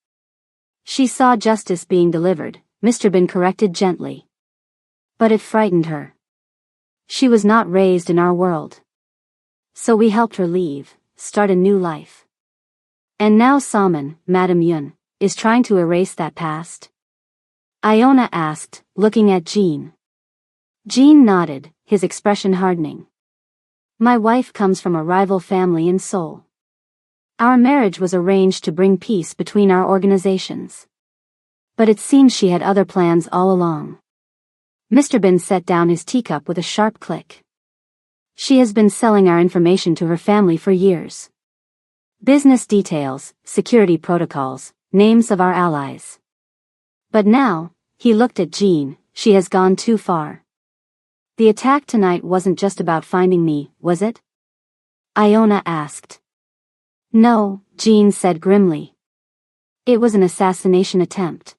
She saw justice being delivered, Mr. Bin corrected gently. But it frightened her. She was not raised in our world. So we helped her leave, start a new life. And now Salmon, Madam Yun, is trying to erase that past? Iona asked, looking at Jean. Jean nodded, his expression hardening. My wife comes from a rival family in Seoul. Our marriage was arranged to bring peace between our organizations. But it seems she had other plans all along. Mr. Bin set down his teacup with a sharp click. She has been selling our information to her family for years. Business details, security protocols, names of our allies. But now, he looked at Jean, she has gone too far. The attack tonight wasn't just about finding me, was it? Iona asked. No, Jean said grimly. It was an assassination attempt.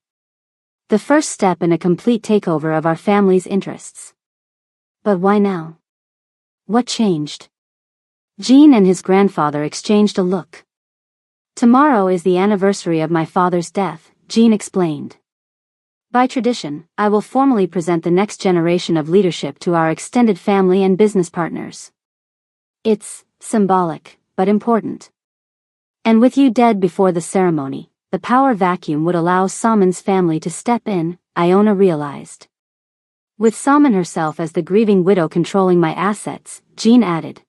The first step in a complete takeover of our family's interests. But why now? What changed? Jean and his grandfather exchanged a look. Tomorrow is the anniversary of my father's death, Jean explained. By tradition, I will formally present the next generation of leadership to our extended family and business partners. It's symbolic, but important. And with you dead before the ceremony, the power vacuum would allow Salmon's family to step in, Iona realized. With Salmon herself as the grieving widow controlling my assets, Jean added.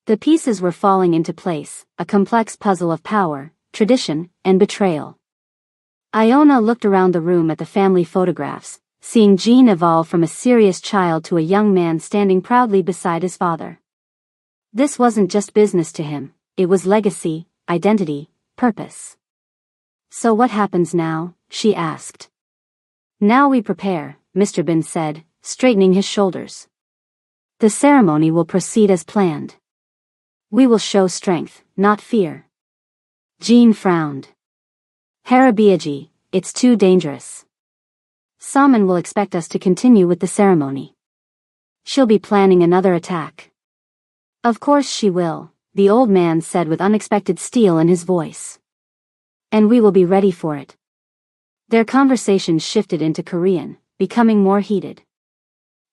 The pieces were falling into place, a complex puzzle of power, tradition, and betrayal. Iona looked around the room at the family photographs, seeing Jean evolve from a serious child to a young man standing proudly beside his father. This wasn't just business to him, it was legacy, identity, purpose. So what happens now? She asked. Now we prepare, Mr. Bin said, straightening his shoulders. The ceremony will proceed as planned. We will show strength, not fear. Jean frowned. Harabiaji, it's too dangerous. Salmon will expect us to continue with the ceremony. She'll be planning another attack. Of course she will, the old man said with unexpected steel in his voice. And we will be ready for it. Their conversation shifted into Korean, becoming more heated.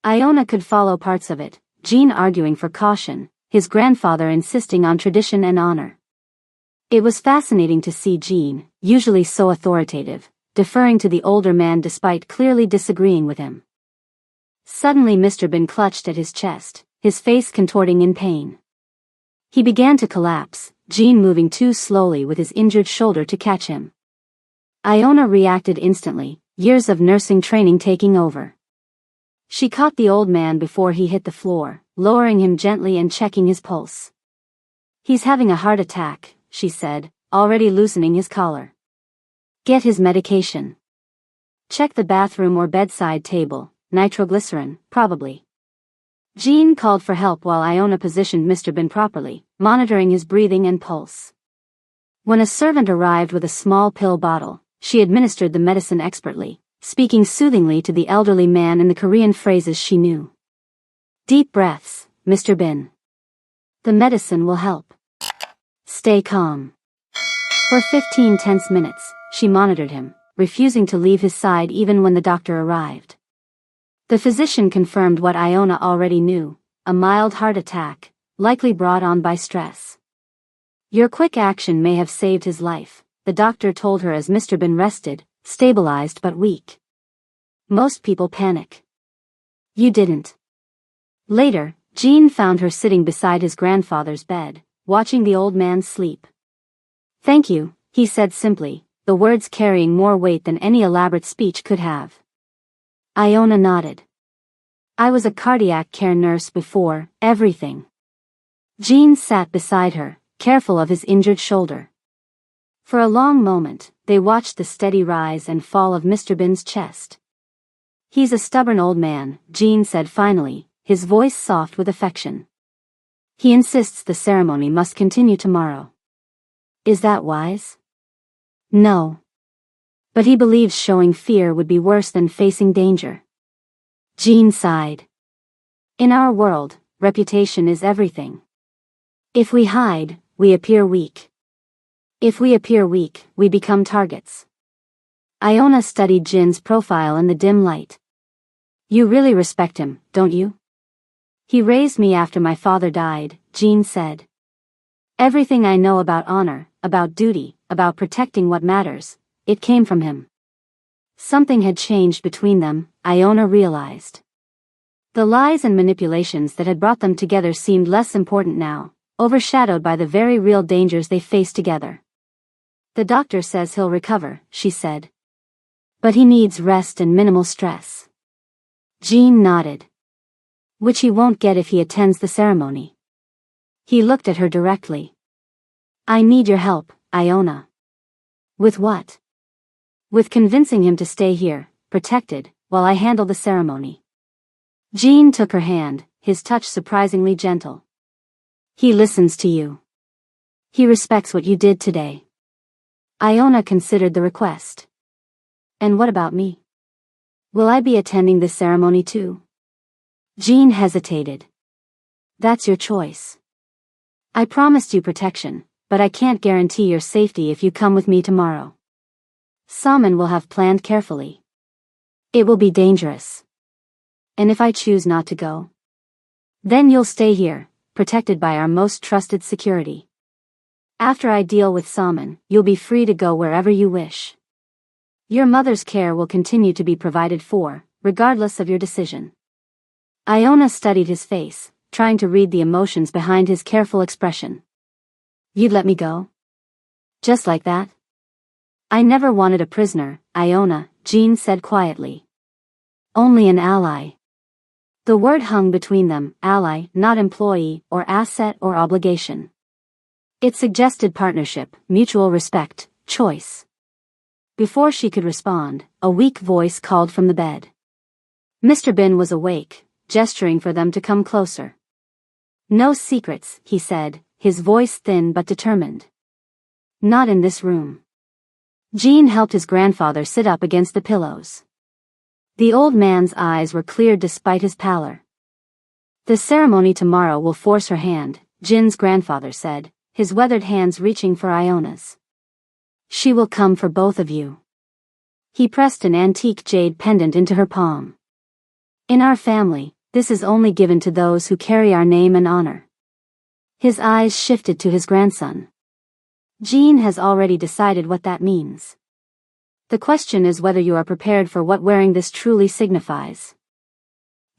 Iona could follow parts of it, Jean arguing for caution, his grandfather insisting on tradition and honor. It was fascinating to see Jean, usually so authoritative, deferring to the older man despite clearly disagreeing with him. Suddenly Mr. Bin clutched at his chest, his face contorting in pain. He began to collapse, Jean moving too slowly with his injured shoulder to catch him. Iona reacted instantly, years of nursing training taking over. She caught the old man before he hit the floor, lowering him gently and checking his pulse. He's having a heart attack, she said, already loosening his collar. Get his medication. Check the bathroom or bedside table, nitroglycerin, probably. Jean called for help while Iona positioned Mr. Bin properly, monitoring his breathing and pulse. When a servant arrived with a small pill bottle, she administered the medicine expertly, speaking soothingly to the elderly man in the Korean phrases she knew. Deep breaths, Mr. Bin. The medicine will help. Stay calm. For 15 tense minutes, she monitored him, refusing to leave his side even when the doctor arrived. The physician confirmed what Iona already knew, a mild heart attack, likely brought on by stress. Your quick action may have saved his life, the doctor told her as Mr. Bin rested, stabilized but weak. Most people panic. You didn't. Later, Jean found her sitting beside his grandfather's bed, watching the old man sleep. Thank you, he said simply, the words carrying more weight than any elaborate speech could have. Iona nodded. I was a cardiac care nurse before everything. Jean sat beside her, careful of his injured shoulder. For a long moment, they watched the steady rise and fall of Mr. Bin's chest. He's a stubborn old man, Jean said finally, his voice soft with affection. He insists the ceremony must continue tomorrow. Is that wise? No. But he believes showing fear would be worse than facing danger. Jean sighed. In our world, reputation is everything. If we hide, we appear weak. If we appear weak, we become targets. Iona studied Jin's profile in the dim light. You really respect him, don't you? He raised me after my father died, Jean said. Everything I know about honor, about duty, about protecting what matters, it came from him. Something had changed between them, Iona realized. The lies and manipulations that had brought them together seemed less important now, overshadowed by the very real dangers they faced together. The doctor says he'll recover, she said. But he needs rest and minimal stress. Jean nodded. Which he won't get if he attends the ceremony. He looked at her directly. I need your help, Iona. With what? With convincing him to stay here, protected, while I handle the ceremony. Jean took her hand, his touch surprisingly gentle. He listens to you. He respects what you did today. Iona considered the request. And what about me? Will I be attending this ceremony too? Jean hesitated. That's your choice. I promised you protection, but I can't guarantee your safety if you come with me tomorrow. Salmon will have planned carefully. It will be dangerous. And if I choose not to go? Then you'll stay here, protected by our most trusted security. After I deal with Salmon, you'll be free to go wherever you wish. Your mother's care will continue to be provided for, regardless of your decision. Iona studied his face, trying to read the emotions behind his careful expression. You'd let me go? Just like that? I never wanted a prisoner, Iona, Jean said quietly. Only an ally. The word hung between them, ally, not employee, or asset or obligation. It suggested partnership, mutual respect, choice. Before she could respond, a weak voice called from the bed. Mr. Bin was awake, gesturing for them to come closer. No secrets, he said, his voice thin but determined. Not in this room. Jean helped his grandfather sit up against the pillows. The old man's eyes were clear despite his pallor. The ceremony tomorrow will force her hand, Jin's grandfather said, his weathered hands reaching for Iona's. She will come for both of you. He pressed an antique jade pendant into her palm. In our family, this is only given to those who carry our name and honor. His eyes shifted to his grandson. Jean has already decided what that means. The question is whether you are prepared for what wearing this truly signifies.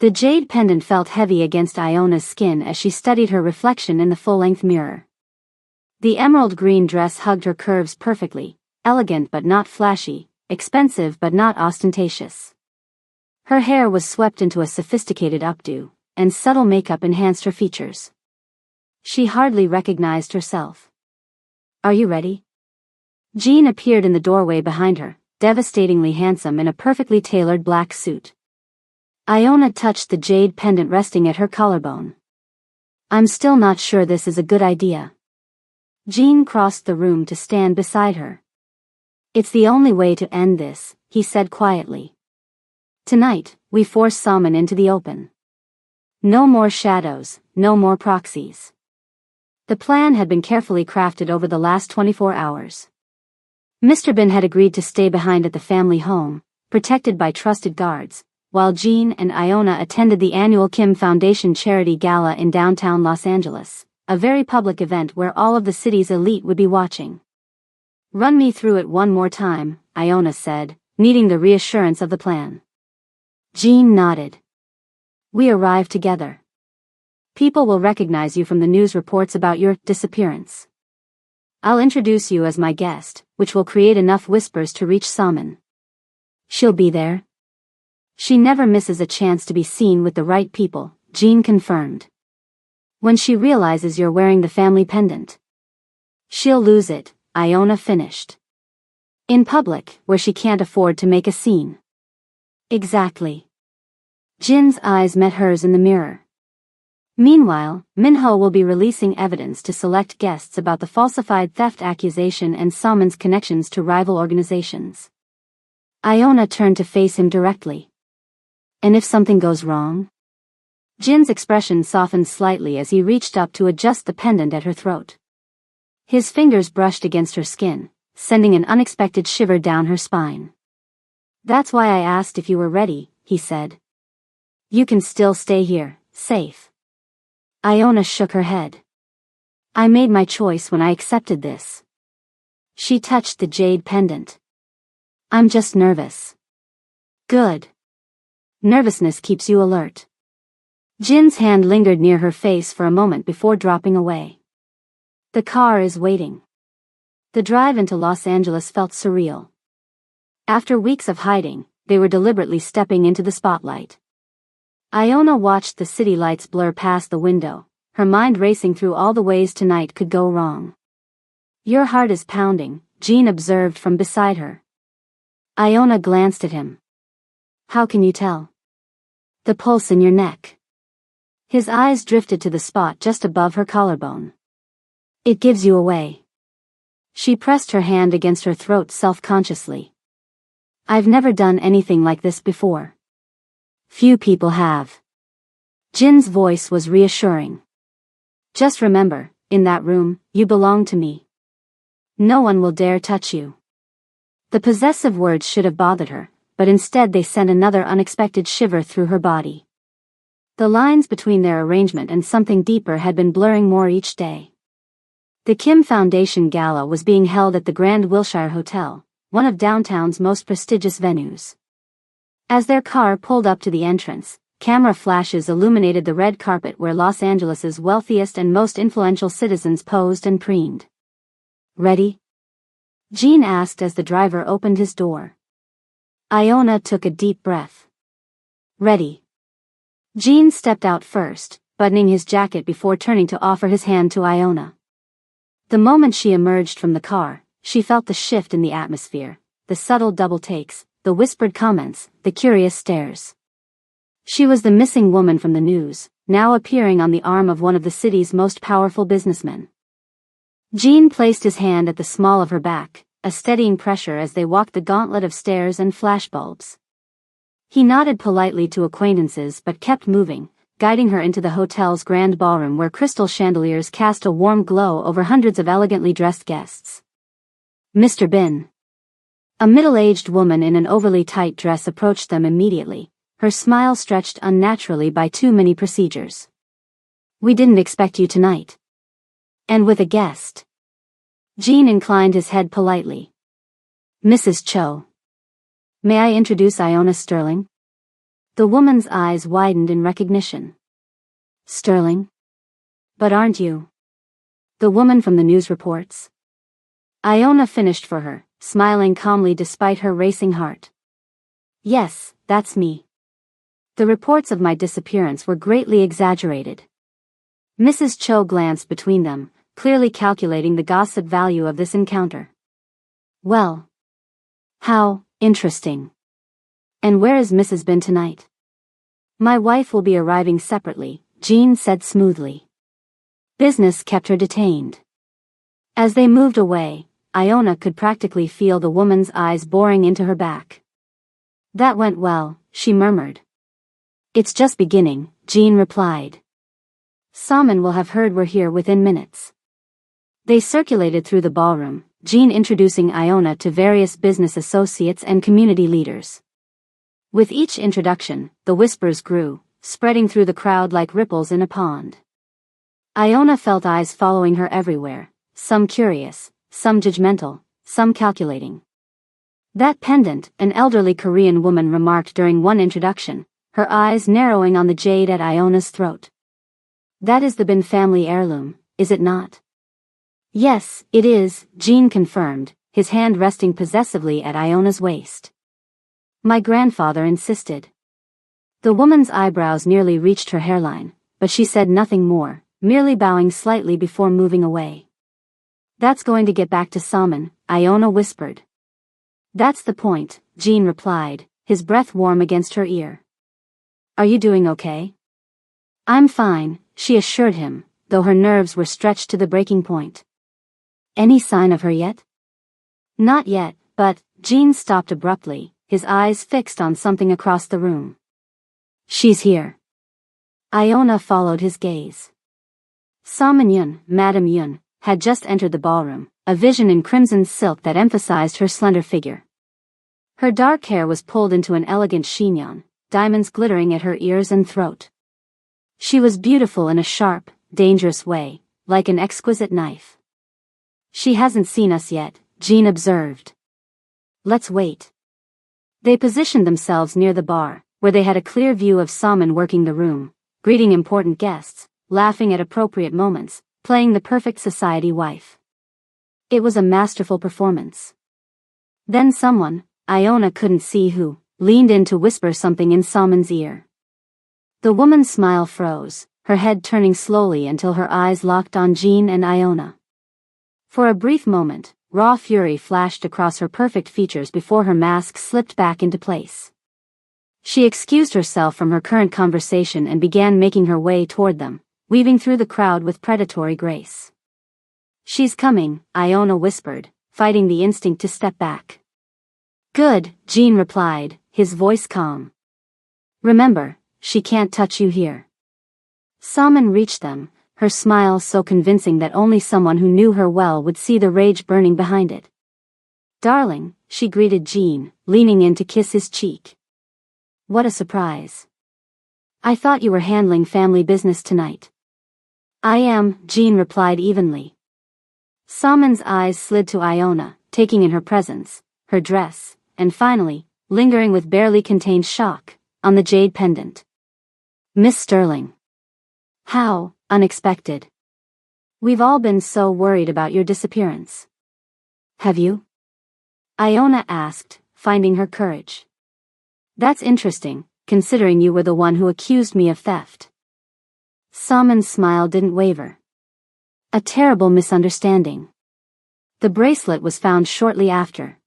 The jade pendant felt heavy against Iona's skin as she studied her reflection in the full-length mirror. The emerald green dress hugged her curves perfectly, elegant but not flashy, expensive but not ostentatious. Her hair was swept into a sophisticated updo, and subtle makeup enhanced her features. She hardly recognized herself. Are you ready? Jean appeared in the doorway behind her, devastatingly handsome in a perfectly tailored black suit. Iona touched the jade pendant resting at her collarbone. I'm still not sure this is a good idea. Jean crossed the room to stand beside her. It's the only way to end this, he said quietly. Tonight, we force Salmon into the open. No more shadows, no more proxies. The plan had been carefully crafted over the last 24 hours. Mr. Bin had agreed to stay behind at the family home, protected by trusted guards, while Jean and Iona attended the annual Kim Foundation Charity Gala in downtown Los Angeles, a very public event where all of the city's elite would be watching. "Run me through it one more time," Iona said, needing the reassurance of the plan. Jean nodded. "We arrived together. People will recognize you from the news reports about your disappearance. I'll introduce you as my guest, which will create enough whispers to reach Salman. She'll be there." "She never misses a chance to be seen with the right people," Jean confirmed. "When she realizes you're wearing the family pendant, she'll lose it," Iona finished. "In public, where she can't afford to make a scene." "Exactly." Jin's eyes met hers in the mirror. Meanwhile, Minho will be releasing evidence to select guests about the falsified theft accusation and Salman's connections to rival organizations. Iona turned to face him directly. "And if something goes wrong?" Jin's expression softened slightly as he reached up to adjust the pendant at her throat. His fingers brushed against her skin, sending an unexpected shiver down her spine. "That's why I asked if you were ready," he said. "You can still stay here, safe." Iona shook her head. "I made my choice when I accepted this." She touched the jade pendant. "I'm just nervous." "Good. Nervousness keeps you alert." Jin's hand lingered near her face for a moment before dropping away. "The car is waiting." The drive into Los Angeles felt surreal. After weeks of hiding, they were deliberately stepping into the spotlight. Iona watched the city lights blur past the window, her mind racing through all the ways tonight could go wrong. "Your heart is pounding," Jean observed from beside her. Iona glanced at him. "How can you tell?" "The pulse in your neck." His eyes drifted to the spot just above her collarbone. "It gives you away." She pressed her hand against her throat self-consciously. "I've never done anything like this before." "Few people have." Jin's voice was reassuring. "Just remember, in that room, you belong to me. No one will dare touch you." The possessive words should have bothered her, but instead they sent another unexpected shiver through her body. The lines between their arrangement and something deeper had been blurring more each day. The Kim Foundation Gala was being held at the Grand Wilshire Hotel, one of downtown's most prestigious venues. As their car pulled up to the entrance, camera flashes illuminated the red carpet where Los Angeles's wealthiest and most influential citizens posed and preened. "Ready?" Jean asked as the driver opened his door. Iona took a deep breath. "Ready." Jean stepped out first, buttoning his jacket before turning to offer his hand to Iona. The moment she emerged from the car, she felt the shift in the atmosphere, the subtle double takes, the whispered comments, the curious stares. She was the missing woman from the news, now appearing on the arm of one of the city's most powerful businessmen. Jean placed his hand at the small of her back, a steadying pressure as they walked the gauntlet of stairs and flashbulbs. He nodded politely to acquaintances but kept moving, guiding her into the hotel's grand ballroom where crystal chandeliers cast a warm glow over hundreds of elegantly dressed guests. "Mr. Bin." A middle-aged woman in an overly tight dress approached them immediately, her smile stretched unnaturally by too many procedures. "We didn't expect you tonight." "And with a guest." Jean inclined his head politely. "Mrs. Cho. May I introduce Iona Sterling?" The woman's eyes widened in recognition. "Sterling? But aren't you the woman from the news reports?" Iona finished for her, smiling calmly despite her racing heart. "Yes, that's me. The reports of my disappearance were greatly exaggerated." Mrs. Cho glanced between them, clearly calculating the gossip value of this encounter. "Well. How interesting. And where is Mrs. Bin tonight?" "My wife will be arriving separately," Jean said smoothly. Business kept her detained. As they moved away, Iona could practically feel the woman's eyes boring into her back. "That went well," she murmured. "It's just beginning," Jean replied. "Salman will have heard we're here within minutes." They circulated through the ballroom, Jean introducing Iona to various business associates and community leaders. With each introduction, the whispers grew, spreading through the crowd like ripples in a pond. Iona felt eyes following her everywhere, some curious, some judgmental, some calculating. "That pendant," an elderly Korean woman remarked during one introduction, her eyes narrowing on the jade at Iona's throat. "That is the Bin family heirloom, is it not?" "Yes, it is," Jean confirmed, his hand resting possessively at Iona's waist. "My grandfather insisted." The woman's eyebrows nearly reached her hairline, but she said nothing more, merely bowing slightly before moving away. "That's going to get back to Salmon," Iona whispered. "That's the point," Jean replied, his breath warm against her ear. "Are you doing okay?" "I'm fine," she assured him, though her nerves were stretched to the breaking point. "Any sign of her yet?" "Not yet, but," Jean stopped abruptly, his eyes fixed on something across the room. "She's here." Iona followed his gaze. Salmon Yun, Madame Yun, had just entered the ballroom, a vision in crimson silk that emphasized her slender figure. Her dark hair was pulled into an elegant chignon, diamonds glittering at her ears and throat. She was beautiful in a sharp, dangerous way, like an exquisite knife. "She hasn't seen us yet," Jean observed. "Let's wait." They positioned themselves near the bar, where they had a clear view of Salmon working the room, greeting important guests, laughing at appropriate moments, playing the perfect society wife. It was a masterful performance. Then someone, Iona couldn't see who, leaned in to whisper something in Salmon's ear. The woman's smile froze, her head turning slowly until her eyes locked on Jean and Iona. For a brief moment, raw fury flashed across her perfect features before her mask slipped back into place. She excused herself from her current conversation and began making her way toward them, weaving through the crowd with predatory grace. "She's coming," Iona whispered, fighting the instinct to step back. "Good," Jean replied, his voice calm. "Remember, she can't touch you here." Salmon reached them, her smile so convincing that only someone who knew her well would see the rage burning behind it. "Darling," she greeted Jean, leaning in to kiss his cheek. "What a surprise. I thought you were handling family business tonight." "I am," Jean replied evenly. Salmon's eyes slid to Iona, taking in her presence, her dress, and finally, lingering with barely contained shock, on the jade pendant. "Miss Sterling. How unexpected. We've all been so worried about your disappearance." "Have you?" Iona asked, finding her courage. "That's interesting, considering you were the one who accused me of theft." Salmon's smile didn't waver. "A terrible misunderstanding. The bracelet was found shortly after.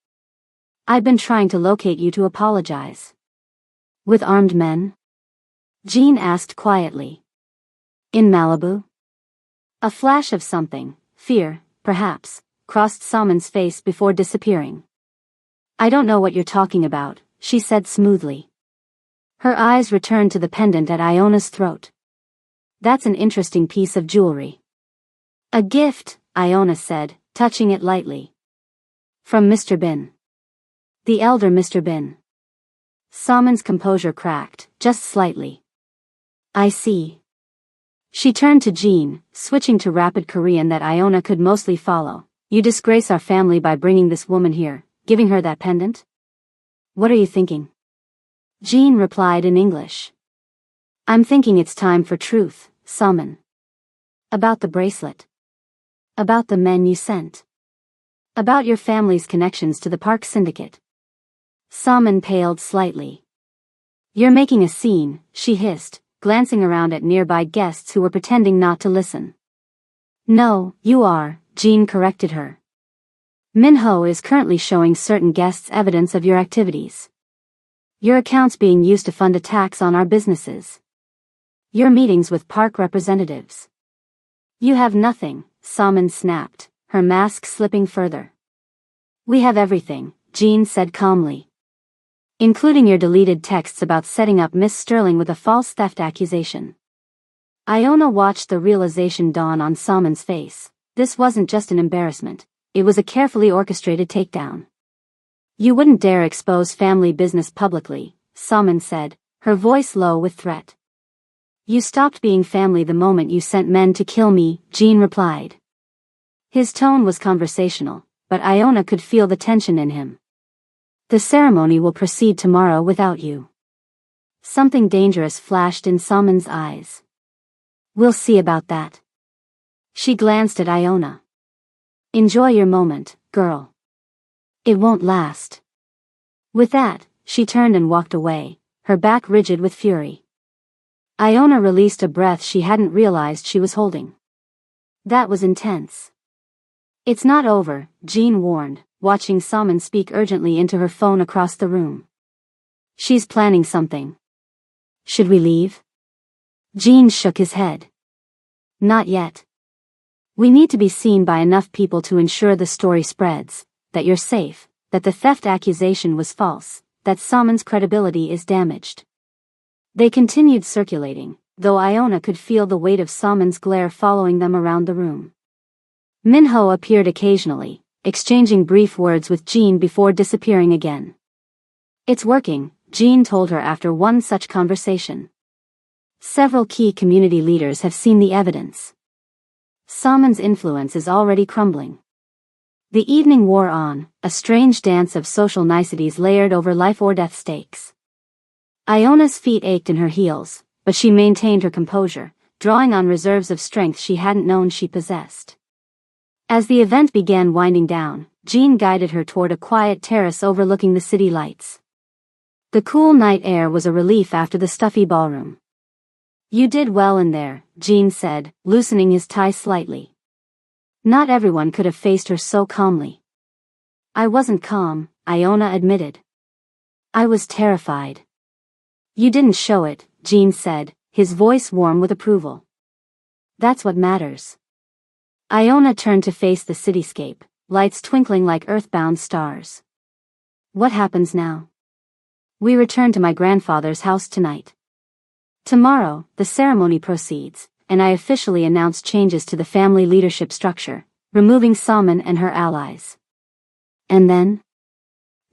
I've been trying to locate you to apologize." "With armed men?" Jean asked quietly. "In Malibu?" A flash of something, fear, perhaps, crossed Salmon's face before disappearing. "I don't know what you're talking about," she said smoothly. Her eyes returned to the pendant at Iona's throat. "That's an interesting piece of jewelry." "A gift," Iona said, touching it lightly. "From Mr. Bin. The elder Mr. Bin." Salmon's composure cracked, just slightly. "I see." She turned to Jean, switching to rapid Korean that Iona could mostly follow. "You disgrace our family by bringing this woman here, giving her that pendant? What are you thinking?" Jean replied in English. "I'm thinking it's time for truth, Salmon. About the bracelet. About the men you sent. About your family's connections to the Park Syndicate." Salmon paled slightly. "You're making a scene," she hissed, glancing around at nearby guests who were pretending not to listen. "No, you are," Jean corrected her. "Minho is currently showing certain guests evidence of your activities. Your account's being used to fund attacks on our businesses. Your meetings with park representatives. You have nothing," Salmon snapped, her mask slipping further. "We have everything," Jean said calmly. "Including your deleted texts about setting up Miss Sterling with a false theft accusation." Iona watched the realization dawn on Salmon's face. This wasn't just an embarrassment. it was a carefully orchestrated takedown. You wouldn't dare expose family business publicly, Salman said, her voice low with threat. You stopped being family the moment you sent men to kill me, Jean replied. His tone was conversational, but Iona could feel the tension in him. The ceremony will proceed tomorrow without you. Something dangerous flashed in Salman's eyes. We'll see about that. She glanced at Iona. Enjoy your moment, girl. It won't last. With that, she turned and walked away, her back rigid with fury. Iona released a breath she hadn't realized she was holding. That was intense. It's not over, Jean warned, watching Salman speak urgently into her phone across the room. She's planning something. Should we leave? Jean shook his head. Not yet. We need to be seen by enough people to ensure the story spreads, that you're safe, that the theft accusation was false, that Salman's credibility is damaged. They continued circulating, though Iona could feel the weight of Salman's glare following them around the room. Minho appeared occasionally, exchanging brief words with Jean before disappearing again. It's working, Jean told her after one such conversation. Several key community leaders have seen the evidence. Salman's influence is already crumbling. The evening wore on, a strange dance of social niceties layered over life-or-death stakes. Iona's feet ached in her heels, but she maintained her composure, drawing on reserves of strength she hadn't known she possessed. As the event began winding down, Jean guided her toward a quiet terrace overlooking the city lights. The cool night air was a relief after the stuffy ballroom. You did well in there, Jean said, loosening his tie slightly. Not everyone could have faced her so calmly. I wasn't calm, Iona admitted. I was terrified. You didn't show it, Jean said, his voice warm with approval. That's what matters. Iona turned to face the cityscape, lights twinkling like earthbound stars. What happens now? We return to my grandfather's house tonight. Tomorrow, the ceremony proceeds, and I officially announce changes to the family leadership structure, removing Salman and her allies. And then?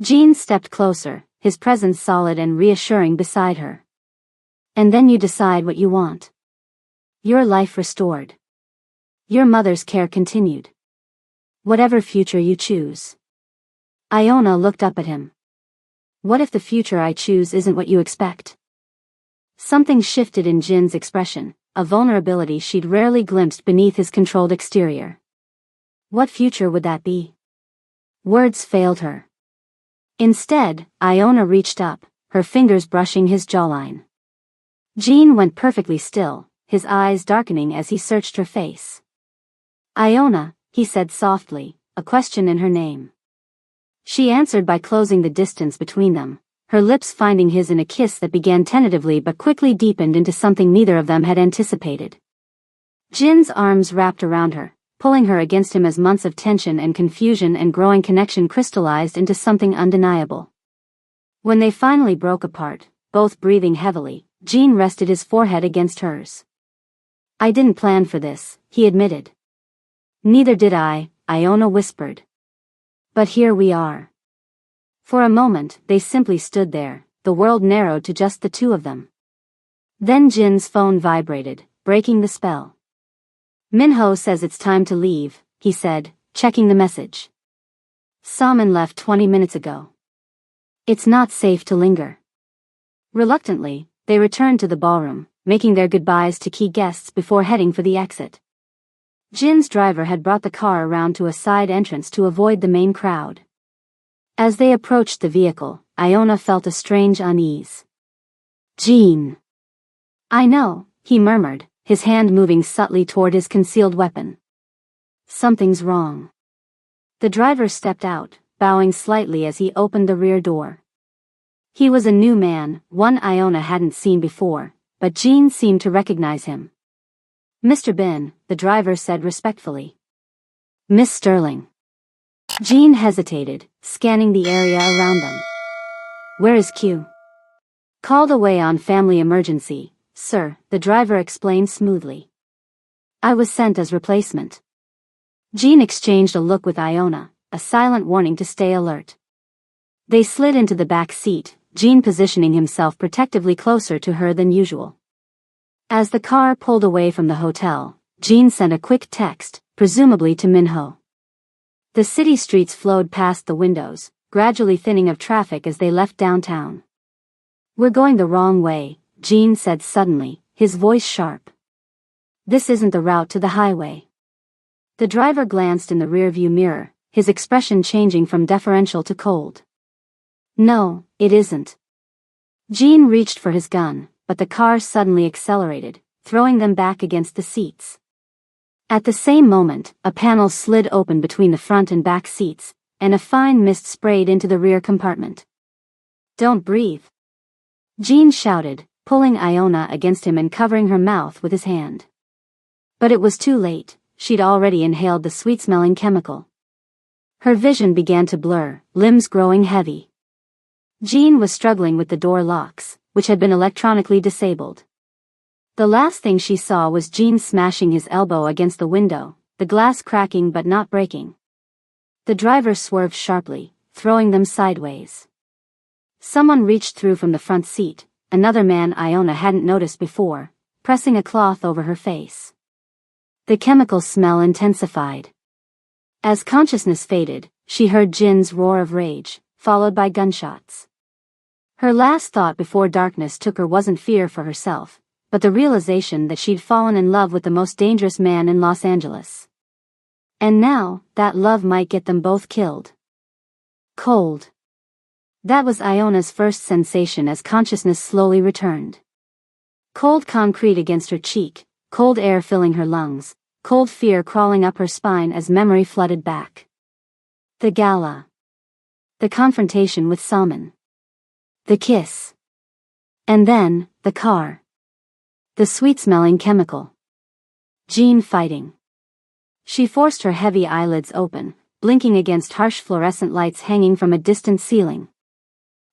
Jean stepped closer, his presence solid and reassuring beside her. And then you decide what you want. Your life restored. Your mother's care continued. Whatever future you choose. Iona looked up at him. What if the future I choose isn't what you expect? Something shifted in Jin's expression, a vulnerability she'd rarely glimpsed beneath his controlled exterior. What future would that be? Words failed her. Instead, Iona reached up, her fingers brushing his jawline. Jean went perfectly still, his eyes darkening as he searched her face. Iona, he said softly, a question in her name. She answered by closing the distance between them, her lips finding his in a kiss that began tentatively but quickly deepened into something neither of them had anticipated. Jin's arms wrapped around her, pulling her against him as months of tension and confusion and growing connection crystallized into something undeniable. When they finally broke apart, both breathing heavily, Jean rested his forehead against hers. I didn't plan for this, he admitted. Neither did I, Iona whispered. But here we are. For a moment, they simply stood there, the world narrowed to just the two of them. Then Jin's phone vibrated, breaking the spell. Minho says it's time to leave, he said, checking the message. Salman left 20 minutes ago. It's not safe to linger. Reluctantly, they returned to the ballroom, making their goodbyes to key guests before heading for the exit. Jin's driver had brought the car around to a side entrance to avoid the main crowd. As they approached the vehicle, Iona felt a strange unease. Jean. I know, he murmured, his hand moving subtly toward his concealed weapon. Something's wrong. The driver stepped out, bowing slightly as he opened the rear door. He was a new man, one Iona hadn't seen before, but Jean seemed to recognize him. Mr. Bin, the driver said respectfully. Miss Sterling. Jean hesitated, scanning the area around them. Where is Q? Called away on family emergency, sir, the driver explained smoothly. I was sent as replacement. Jean exchanged a look with Iona, a silent warning to stay alert. They slid into the back seat, Jean positioning himself protectively closer to her than usual. As the car pulled away from the hotel, Jean sent a quick text, presumably to Minho. The city streets flowed past the windows, gradually thinning of traffic as they left downtown. "We're going the wrong way," Jean said suddenly, his voice sharp. "This isn't the route to the highway." The driver glanced in the rearview mirror, his expression changing from deferential to cold. "No, it isn't." Jean reached for his gun, but the car suddenly accelerated, throwing them back against the seats. At the same moment, a panel slid open between the front and back seats, and a fine mist sprayed into the rear compartment. "Don't breathe," Jean shouted, pulling Iona against him and covering her mouth with his hand. But it was too late, she'd already inhaled the sweet-smelling chemical. Her vision began to blur, limbs growing heavy. Jean was struggling with the door locks, which had been electronically disabled. The last thing she saw was Jean smashing his elbow against the window, the glass cracking but not breaking. The driver swerved sharply, throwing them sideways. Someone reached through from the front seat, another man Iona hadn't noticed before, pressing a cloth over her face. The chemical smell intensified. As consciousness faded, she heard Jin's roar of rage, followed by gunshots. Her last thought before darkness took her wasn't fear for herself, but the realization that she'd fallen in love with the most dangerous man in Los Angeles. And now, that love might get them both killed. Cold. That was Iona's first sensation as consciousness slowly returned. Cold concrete against her cheek, cold air filling her lungs, cold fear crawling up her spine as memory flooded back. The gala. The confrontation with Salman. The kiss. And then, the car. The sweet-smelling chemical. Jean fighting. She forced her heavy eyelids open, blinking against harsh fluorescent lights hanging from a distant ceiling.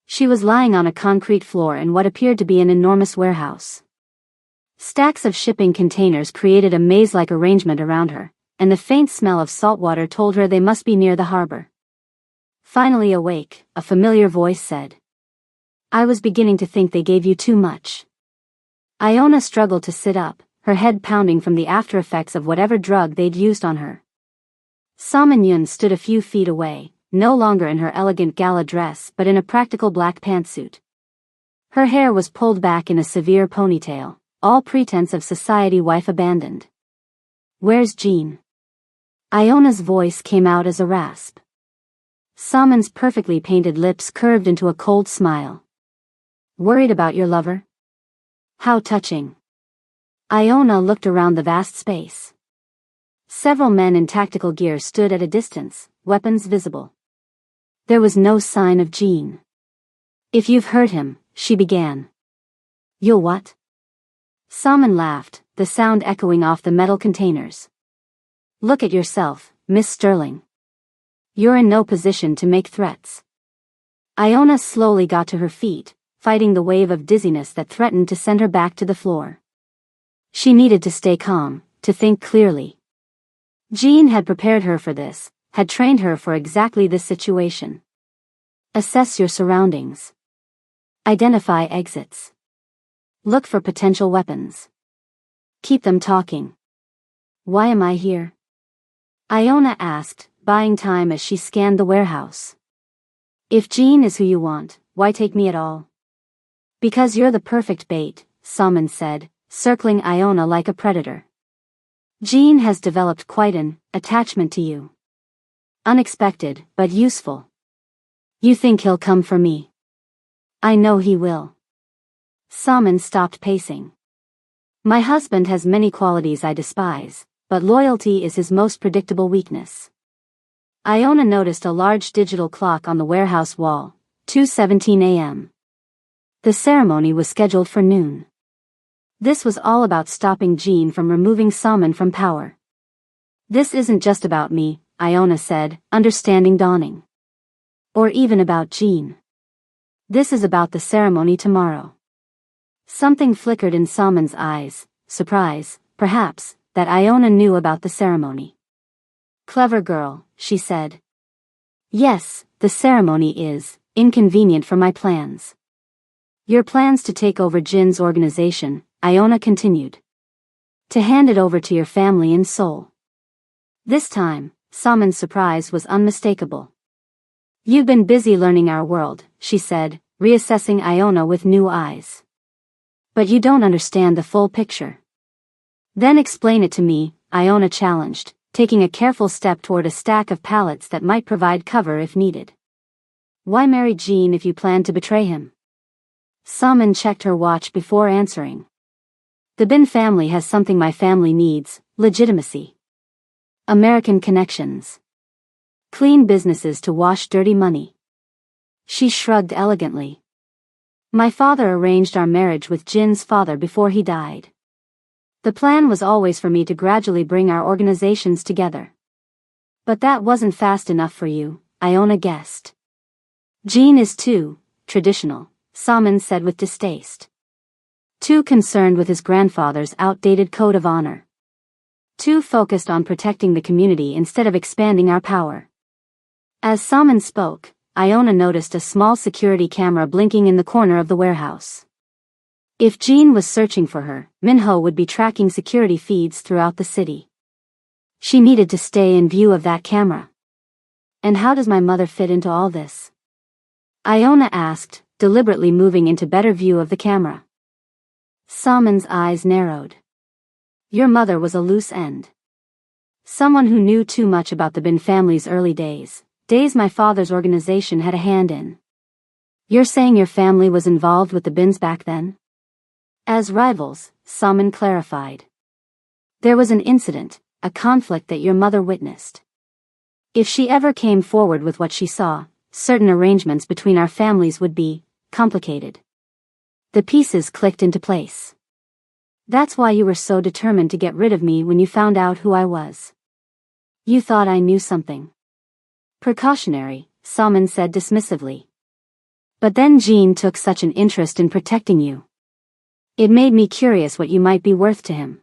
She was lying on a concrete floor in what appeared to be an enormous warehouse. Stacks of shipping containers created a maze-like arrangement around her, and the faint smell of salt water told her they must be near the harbor. Finally awake, a familiar voice said, "I was beginning to think they gave you too much." Iona struggled to sit up, her head pounding from the after-effects of whatever drug they'd used on her. Salman Yun stood a few feet away, no longer in her elegant gala dress but in a practical black pantsuit. Her hair was pulled back in a severe ponytail, all pretense of society wife abandoned. "Where's Jean?" Iona's voice came out as a rasp. Salman's perfectly painted lips curved into a cold smile. "Worried about your lover?" "How touching." Iona looked around the vast space. Several men in tactical gear stood at a distance, weapons visible. There was no sign of Jean. "If you've hurt him," she began. "You'll what?" Salman laughed, the sound echoing off the metal containers. "Look at yourself, Miss Sterling. You're in no position to make threats." Iona slowly got to her feet, fighting the wave of dizziness that threatened to send her back to the floor. She needed to stay calm, to think clearly. Jean had prepared her for this, had trained her for exactly this situation. Assess your surroundings. Identify exits. Look for potential weapons. Keep them talking. "Why am I here?" Iona asked, buying time as she scanned the warehouse. "If Jean is who you want, why take me at all?" "Because you're the perfect bait," Salman said, circling Iona like a predator. "Jean has developed quite an attachment to you. Unexpected, but useful. You think he'll come for me?" "I know he will." Salman stopped pacing. "My husband has many qualities I despise, but loyalty is his most predictable weakness." Iona noticed a large digital clock on the warehouse wall, 2:17 a.m. The ceremony was scheduled for noon. This was all about stopping Jean from removing Salman from power. "This isn't just about me," Iona said, understanding dawning. "Or even about Jean. This is about the ceremony tomorrow." Something flickered in Salman's eyes, surprise, perhaps, that Iona knew about the ceremony. Clever girl, she said. Yes, the ceremony is inconvenient for my plans. Your plans to take over Jin's organization, Iona continued. To hand it over to your family in Seoul. This time, Salmon's surprise was unmistakable. You've been busy learning our world, she said, reassessing Iona with new eyes. But you don't understand the full picture. Then explain it to me, Iona challenged, taking a careful step toward a stack of pallets that might provide cover if needed. Why marry Jin if you plan to betray him? Salmon checked her watch before answering. The Bin family has something my family needs, legitimacy. American connections. Clean businesses to wash dirty money. She shrugged elegantly. My father arranged our marriage with Jin's father before he died. The plan was always for me to gradually bring our organizations together. But that wasn't fast enough for you, Iona guessed. Jin is too traditional, Salmon said with distaste. Too concerned with his grandfather's outdated code of honor. Too focused on protecting the community instead of expanding our power. As Salmon spoke, Iona noticed a small security camera blinking in the corner of the warehouse. If Jin was searching for her, Minho would be tracking security feeds throughout the city. She needed to stay in view of that camera. And how does my mother fit into all this? Iona asked, deliberately moving into better view of the camera. Salmon's eyes narrowed. Your mother was a loose end. Someone who knew too much about the Bin family's early days my father's organization had a hand in. You're saying your family was involved with the Bins back then? As rivals, Salmon clarified. There was an incident, a conflict that your mother witnessed. If she ever came forward with what she saw, certain arrangements between our families would be complicated. The pieces clicked into place. That's why you were so determined to get rid of me when you found out who I was. You thought I knew something. Precautionary, Salmon said dismissively. But then Jin took such an interest in protecting you. It made me curious what you might be worth to him.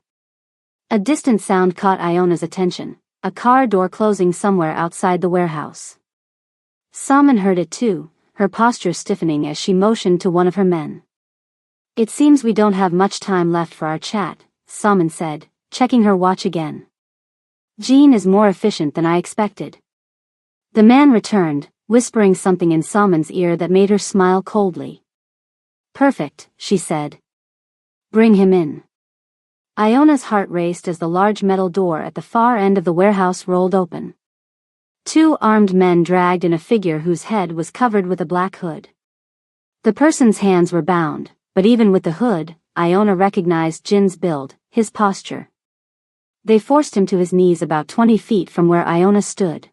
A distant sound caught Iona's attention, a car door closing somewhere outside the warehouse. Salmon heard it too, her posture stiffening as she motioned to one of her men. It seems we don't have much time left for our chat, Salmon said, checking her watch again. Jin is more efficient than I expected. The man returned, whispering something in Salmon's ear that made her smile coldly. Perfect, she said. Bring him in. Iona's heart raced as the large metal door at the far end of the warehouse rolled open. Two armed men dragged in a figure whose head was covered with a black hood. The person's hands were bound, but even with the hood, Iona recognized Jin's build, his posture. They forced him to his knees about 20 feet from where Iona stood.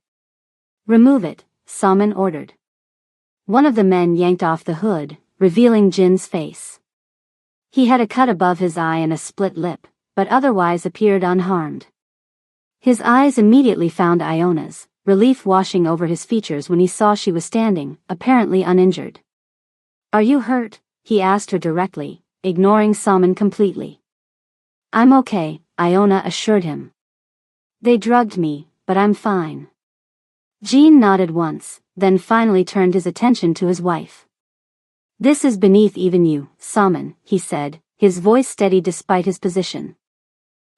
Remove it, Salmon ordered. One of the men yanked off the hood, revealing Jin's face. He had a cut above his eye and a split lip, but otherwise appeared unharmed. His eyes immediately found Iona's, relief washing over his features when he saw she was standing, apparently uninjured. Are you hurt? He asked her directly, ignoring Salmon completely. I'm okay, Iona assured him. They drugged me, but I'm fine. Jin nodded once, then finally turned his attention to his wife. This is beneath even you, Salmon, he said, his voice steady despite his position.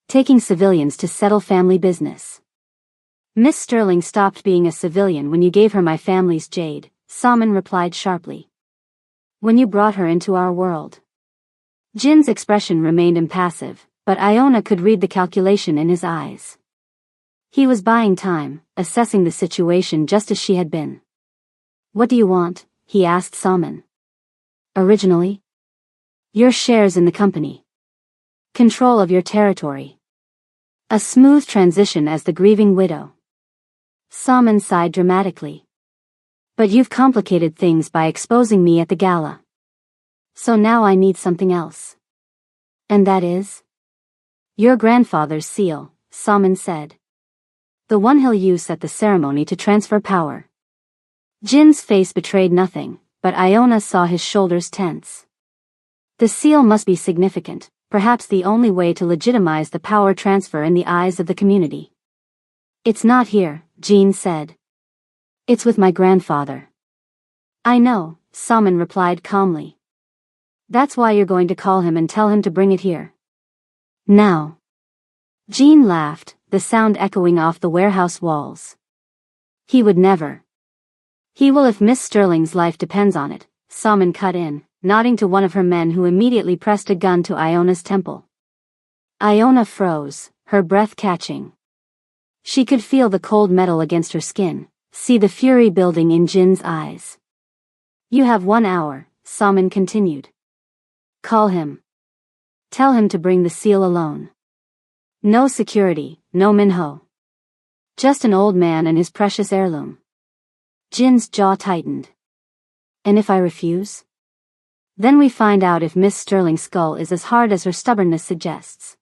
Taking civilians to settle family business. Miss Sterling stopped being a civilian when you gave her my family's jade, Salmon replied sharply. When you brought her into our world. Jin's expression remained impassive, but Iona could read the calculation in his eyes. He was buying time, assessing the situation just as she had been. What do you want? He asked Salmon. Originally? Your shares in the company. Control of your territory. A smooth transition as the grieving widow. Salmon sighed dramatically. But you've complicated things by exposing me at the gala. So now I need something else. And that is? Your grandfather's seal, Salmon said. The one he'll use at the ceremony to transfer power. Jin's face betrayed nothing, but Iona saw his shoulders tense. The seal must be significant, perhaps the only way to legitimize the power transfer in the eyes of the community. It's not here, Jean said. It's with my grandfather. I know, Salmon replied calmly. That's why you're going to call him and tell him to bring it here. Now. Jean laughed, the sound echoing off the warehouse walls. He would never. He will if Miss Sterling's life depends on it, Salmon cut in, nodding to one of her men who immediately pressed a gun to Iona's temple. Iona froze, her breath catching. She could feel the cold metal against her skin, see the fury building in Jin's eyes. You have 1 hour, Salmon continued. Call him. Tell him to bring the seal alone. No security, no Minho. Just an old man and his precious heirloom. Jin's jaw tightened. And if I refuse? Then we find out if Miss Sterling's skull is as hard as her stubbornness suggests.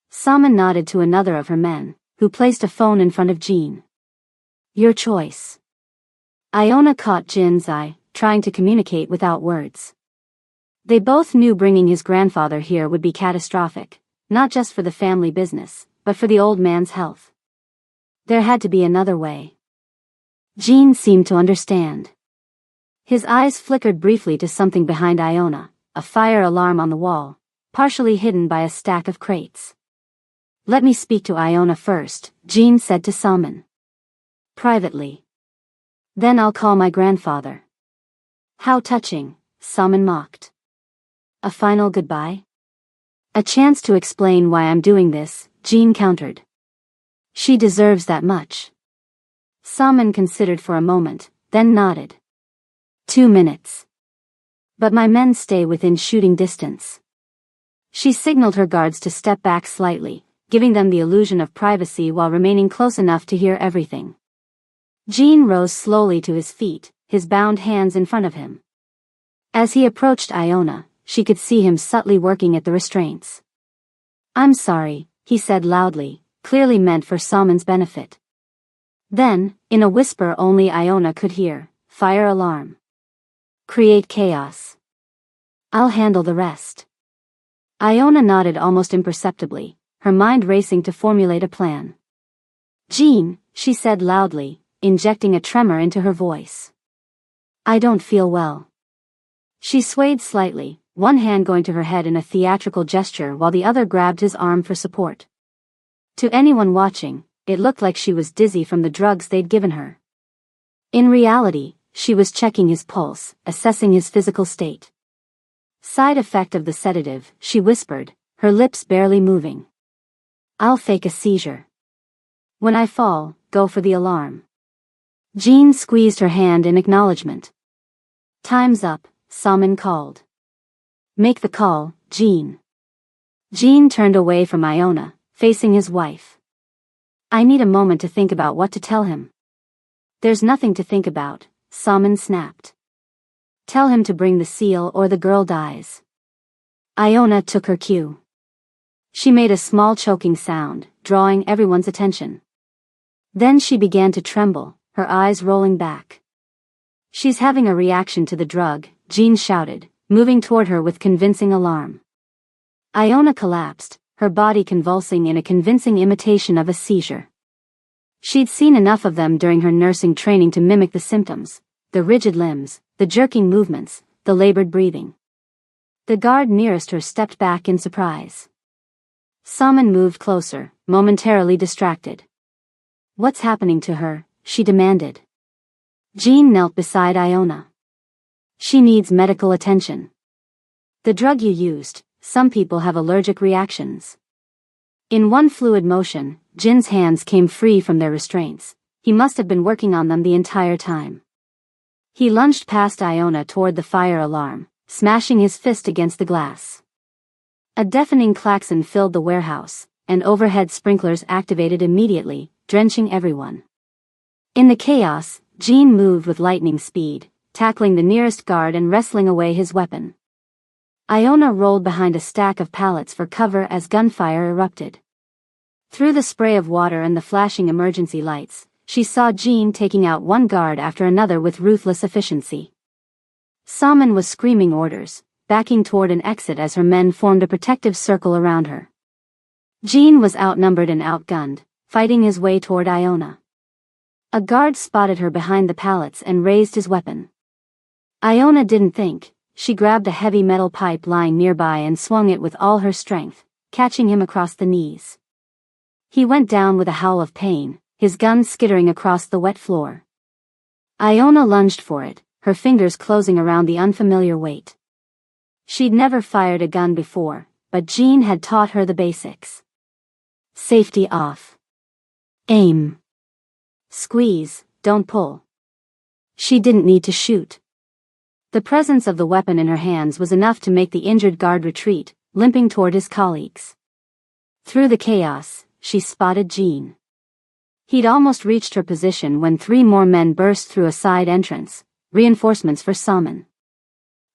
Salmon nodded to another of her men, who placed a phone in front of Jean. Your choice. Iona caught Jin's eye, trying to communicate without words. They both knew bringing his grandfather here would be catastrophic, not just for the family business, but for the old man's health. There had to be another way. Jean seemed to understand. His eyes flickered briefly to something behind Iona, a fire alarm on the wall, partially hidden by a stack of crates. Let me speak to Iona first, Jean said to Salmon. Privately. Then I'll call my grandfather. How touching, Salmon mocked. A final goodbye? A chance to explain why I'm doing this, Jean countered. She deserves that much. Salmon considered for a moment, then nodded. 2 minutes. But my men stay within shooting distance. She signaled her guards to step back slightly, giving them the illusion of privacy while remaining close enough to hear everything. Jean rose slowly to his feet, his bound hands in front of him. As he approached Iona, she could see him subtly working at the restraints. I'm sorry, he said loudly, clearly meant for Salmon's benefit. Then, in a whisper only Iona could hear, fire alarm. Create chaos. I'll handle the rest. Iona nodded almost imperceptibly, her mind racing to formulate a plan. Jean, she said loudly, injecting a tremor into her voice. I don't feel well. She swayed slightly, one hand going to her head in a theatrical gesture while the other grabbed his arm for support. To anyone watching, it looked like she was dizzy from the drugs they'd given her. In reality, she was checking his pulse, assessing his physical state. Side effect of the sedative, she whispered, her lips barely moving. I'll fake a seizure. When I fall, go for the alarm. Jean squeezed her hand in acknowledgement. Time's up, Salmon called. Make the call, Jean. Jean turned away from Iona, facing his wife. I need a moment to think about what to tell him. There's nothing to think about, Salmon snapped. Tell him to bring the seal or the girl dies. Iona took her cue. She made a small choking sound, drawing everyone's attention. Then she began to tremble, her eyes rolling back. She's having a reaction to the drug, Jean shouted, moving toward her with convincing alarm. Iona collapsed, her body convulsing in a convincing imitation of a seizure. She'd seen enough of them during her nursing training to mimic the symptoms, the rigid limbs, the jerking movements, the labored breathing. The guard nearest her stepped back in surprise. Salmon moved closer, momentarily distracted. What's happening to her? She demanded. Jean knelt beside Iona. She needs medical attention. The drug you used, some people have allergic reactions. In one fluid motion, Jin's hands came free from their restraints. He must have been working on them the entire time. He lunged past Iona toward the fire alarm, smashing his fist against the glass. A deafening klaxon filled the warehouse, and overhead sprinklers activated immediately, drenching everyone. In the chaos, Jean moved with lightning speed, tackling the nearest guard and wrestling away his weapon. Iona rolled behind a stack of pallets for cover as gunfire erupted. Through the spray of water and the flashing emergency lights, she saw Jean taking out one guard after another with ruthless efficiency. Salmon was screaming orders, backing toward an exit as her men formed a protective circle around her. Jean was outnumbered and outgunned, fighting his way toward Iona. A guard spotted her behind the pallets and raised his weapon. Iona didn't think. She grabbed a heavy metal pipe lying nearby and swung it with all her strength, catching him across the knees. He went down with a howl of pain, his gun skittering across the wet floor. Iona lunged for it, her fingers closing around the unfamiliar weight. She'd never fired a gun before, but Jean had taught her the basics. Safety off. Aim. Squeeze, don't pull. She didn't need to shoot. The presence of the weapon in her hands was enough to make the injured guard retreat, limping toward his colleagues. Through the chaos, she spotted Jean. He'd almost reached her position when 3 more men burst through a side entrance, reinforcements for Salmon.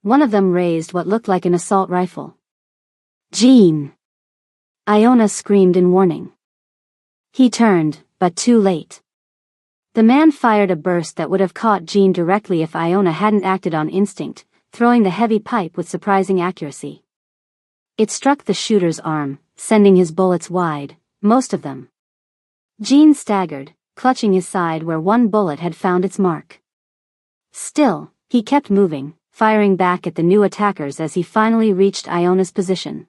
One of them raised what looked like an assault rifle. Jean! Iona screamed in warning. He turned, but too late. The man fired a burst that would have caught Jean directly if Iona hadn't acted on instinct, throwing the heavy pipe with surprising accuracy. It struck the shooter's arm, sending his bullets wide, most of them. Jean staggered, clutching his side where one bullet had found its mark. Still, he kept moving, firing back at the new attackers as he finally reached Iona's position.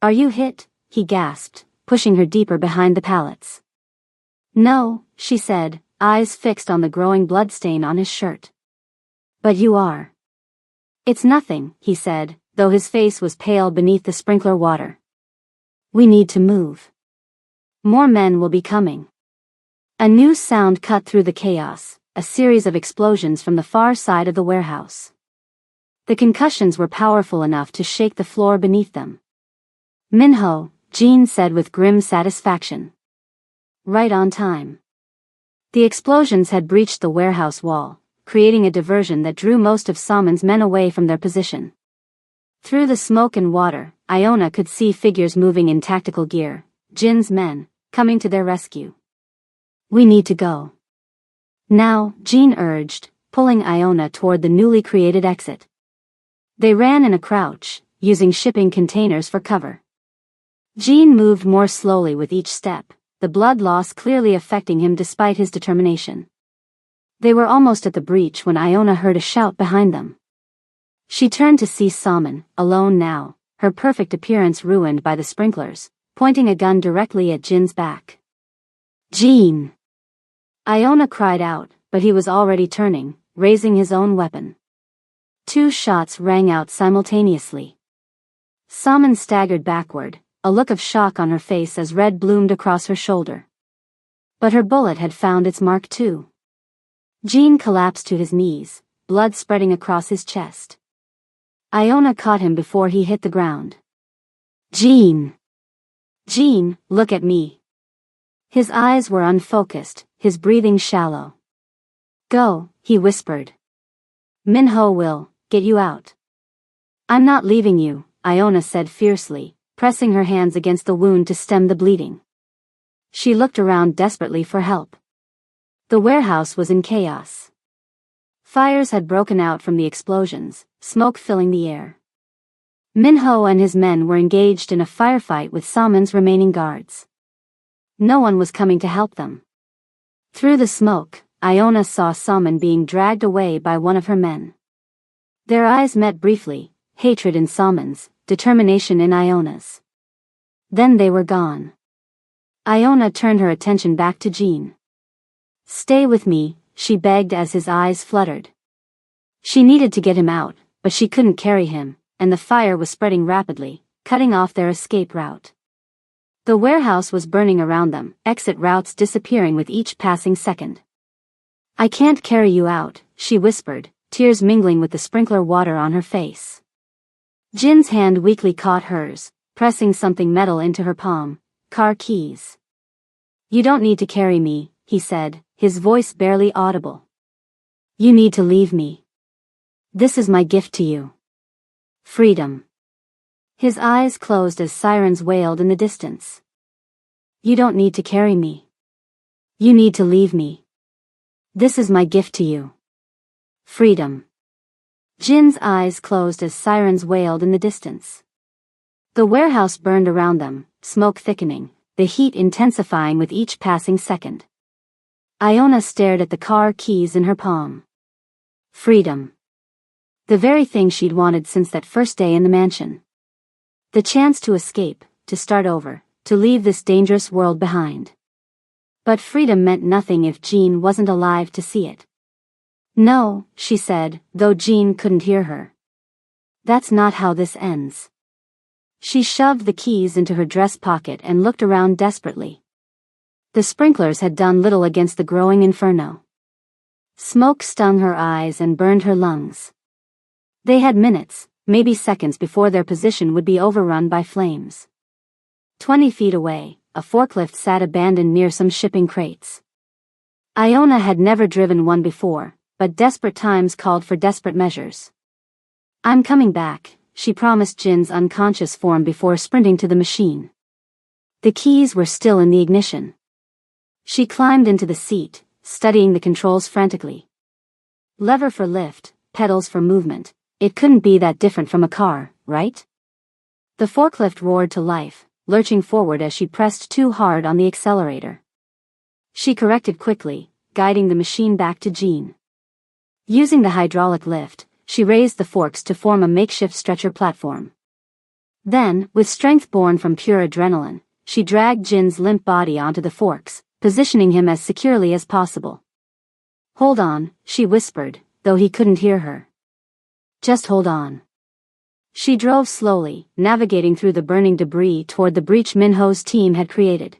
"Are you hit?" he gasped, pushing her deeper behind the pallets. "No," she said, eyes fixed on the growing bloodstain on his shirt. "But you are." "It's nothing," he said, though his face was pale beneath the sprinkler water. "We need to move. More men will be coming." A new sound cut through the chaos, a series of explosions from the far side of the warehouse. The concussions were powerful enough to shake the floor beneath them. "Minho," Jean said with grim satisfaction. Right on time. The explosions had breached the warehouse wall, creating a diversion that drew most of Salmon's men away from their position. Through the smoke and water, Iona could see figures moving in tactical gear, Jin's men, coming to their rescue. "We need to go now," Jean urged, pulling Iona toward the newly created exit. They ran in a crouch, using shipping containers for cover. Jean moved more slowly with each step, the blood loss clearly affecting him despite his determination. They were almost at the breach when Iona heard a shout behind them. She turned to see Salmon, alone now, her perfect appearance ruined by the sprinklers, pointing a gun directly at Jin's back. "Jean!" Iona cried out, but he was already turning, raising his own weapon. 2 shots rang out simultaneously. Salmon staggered backward, a look of shock on her face as red bloomed across her shoulder. But her bullet had found its mark too. Jean collapsed to his knees, blood spreading across his chest. Iona caught him before he hit the ground. "Jean! Jean, look at me." His eyes were unfocused, his breathing shallow. "Go," he whispered. "Minho will get you out." "I'm not leaving you," Iona said fiercely, pressing her hands against the wound to stem the bleeding. She looked around desperately for help. The warehouse was in chaos. Fires had broken out from the explosions, smoke filling the air. Minho and his men were engaged in a firefight with Salmon's remaining guards. No one was coming to help them. Through the smoke, Iona saw Salmon being dragged away by one of her men. Their eyes met briefly, hatred in Salmon's, determination in Iona's. Then they were gone. Iona turned her attention back to Jean. "Stay with me," she begged as his eyes fluttered. She needed to get him out, but she couldn't carry him, and the fire was spreading rapidly, cutting off their escape route. The warehouse was burning around them, exit routes disappearing with each passing second. "I can't carry you out," she whispered, tears mingling with the sprinkler water on her face. Jin's hand weakly caught hers, pressing something metal into her palm. "Car keys." "You don't need to carry me," he said, his voice barely audible. "You need to leave me. This is my gift to you. Freedom." His eyes closed as sirens wailed in the distance. "You don't need to carry me. You need to leave me. This is my gift to you. Freedom." Jin's eyes closed as sirens wailed in the distance. The warehouse burned around them, smoke thickening, the heat intensifying with each passing second. Iona stared at the car keys in her palm. Freedom. The very thing she'd wanted since that first day in the mansion. The chance to escape, to start over, to leave this dangerous world behind. But freedom meant nothing if Jean wasn't alive to see it. No, she said, though Jean couldn't hear her. That's not how this ends. She shoved the keys into her dress pocket and looked around desperately. The sprinklers had done little against the growing inferno. Smoke stung her eyes and burned her lungs. They had minutes, maybe seconds before their position would be overrun by flames. 20 feet away, a forklift sat abandoned near some shipping crates. Iona had never driven one before, but desperate times called for desperate measures. I'm coming back, she promised Jin's unconscious form before sprinting to the machine. The keys were still in the ignition. She climbed into the seat, studying the controls frantically. Lever for lift, pedals for movement. It couldn't be that different from a car, right? The forklift roared to life, lurching forward as she pressed too hard on the accelerator. She corrected quickly, guiding the machine back to Jean. Using the hydraulic lift, she raised the forks to form a makeshift stretcher platform. Then, with strength born from pure adrenaline, she dragged Jin's limp body onto the forks, positioning him as securely as possible. Hold on, she whispered, though he couldn't hear her. Just hold on. She drove slowly, navigating through the burning debris toward the breach Minho's team had created.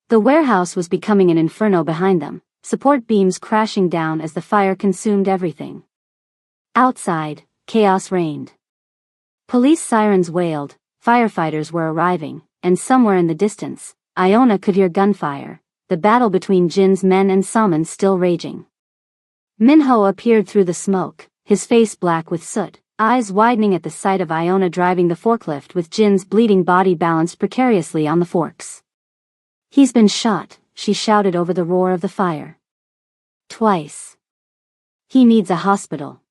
The warehouse was becoming an inferno behind them, support beams crashing down as the fire consumed everything. Outside, chaos reigned. Police sirens wailed, firefighters were arriving, and somewhere in the distance, Iona could hear gunfire, the battle between Jin's men and Salmon's still raging. Minho appeared through the smoke, his face black with soot, eyes widening at the sight of Iona driving the forklift with Jin's bleeding body balanced precariously on the forks. He's been shot, she shouted over the roar of the fire. Twice. He needs a hospital.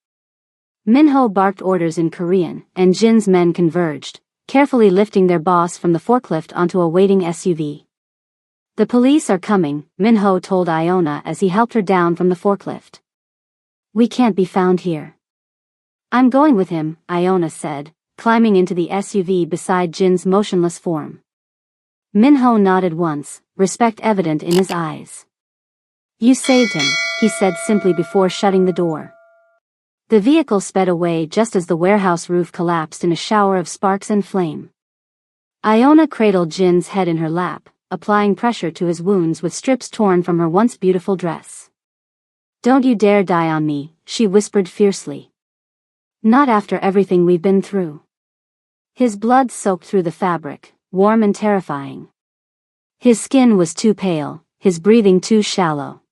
Minho barked orders in Korean, and Jin's men converged, carefully lifting their boss from the forklift onto a waiting SUV. The police are coming, Minho told Iona as he helped her down from the forklift. We can't be found here. I'm going with him, Iona said, climbing into the SUV beside Jin's motionless form. Minho nodded once, respect evident in his eyes. You saved him, he said simply before shutting the door. The vehicle sped away just as the warehouse roof collapsed in a shower of sparks and flame. Iona cradled Jin's head in her lap, applying pressure to his wounds with strips torn from her once beautiful dress. Don't you dare die on me, she whispered fiercely. Not after everything we've been through. His blood soaked through the fabric, warm and terrifying. His skin was too pale, his breathing too shallow.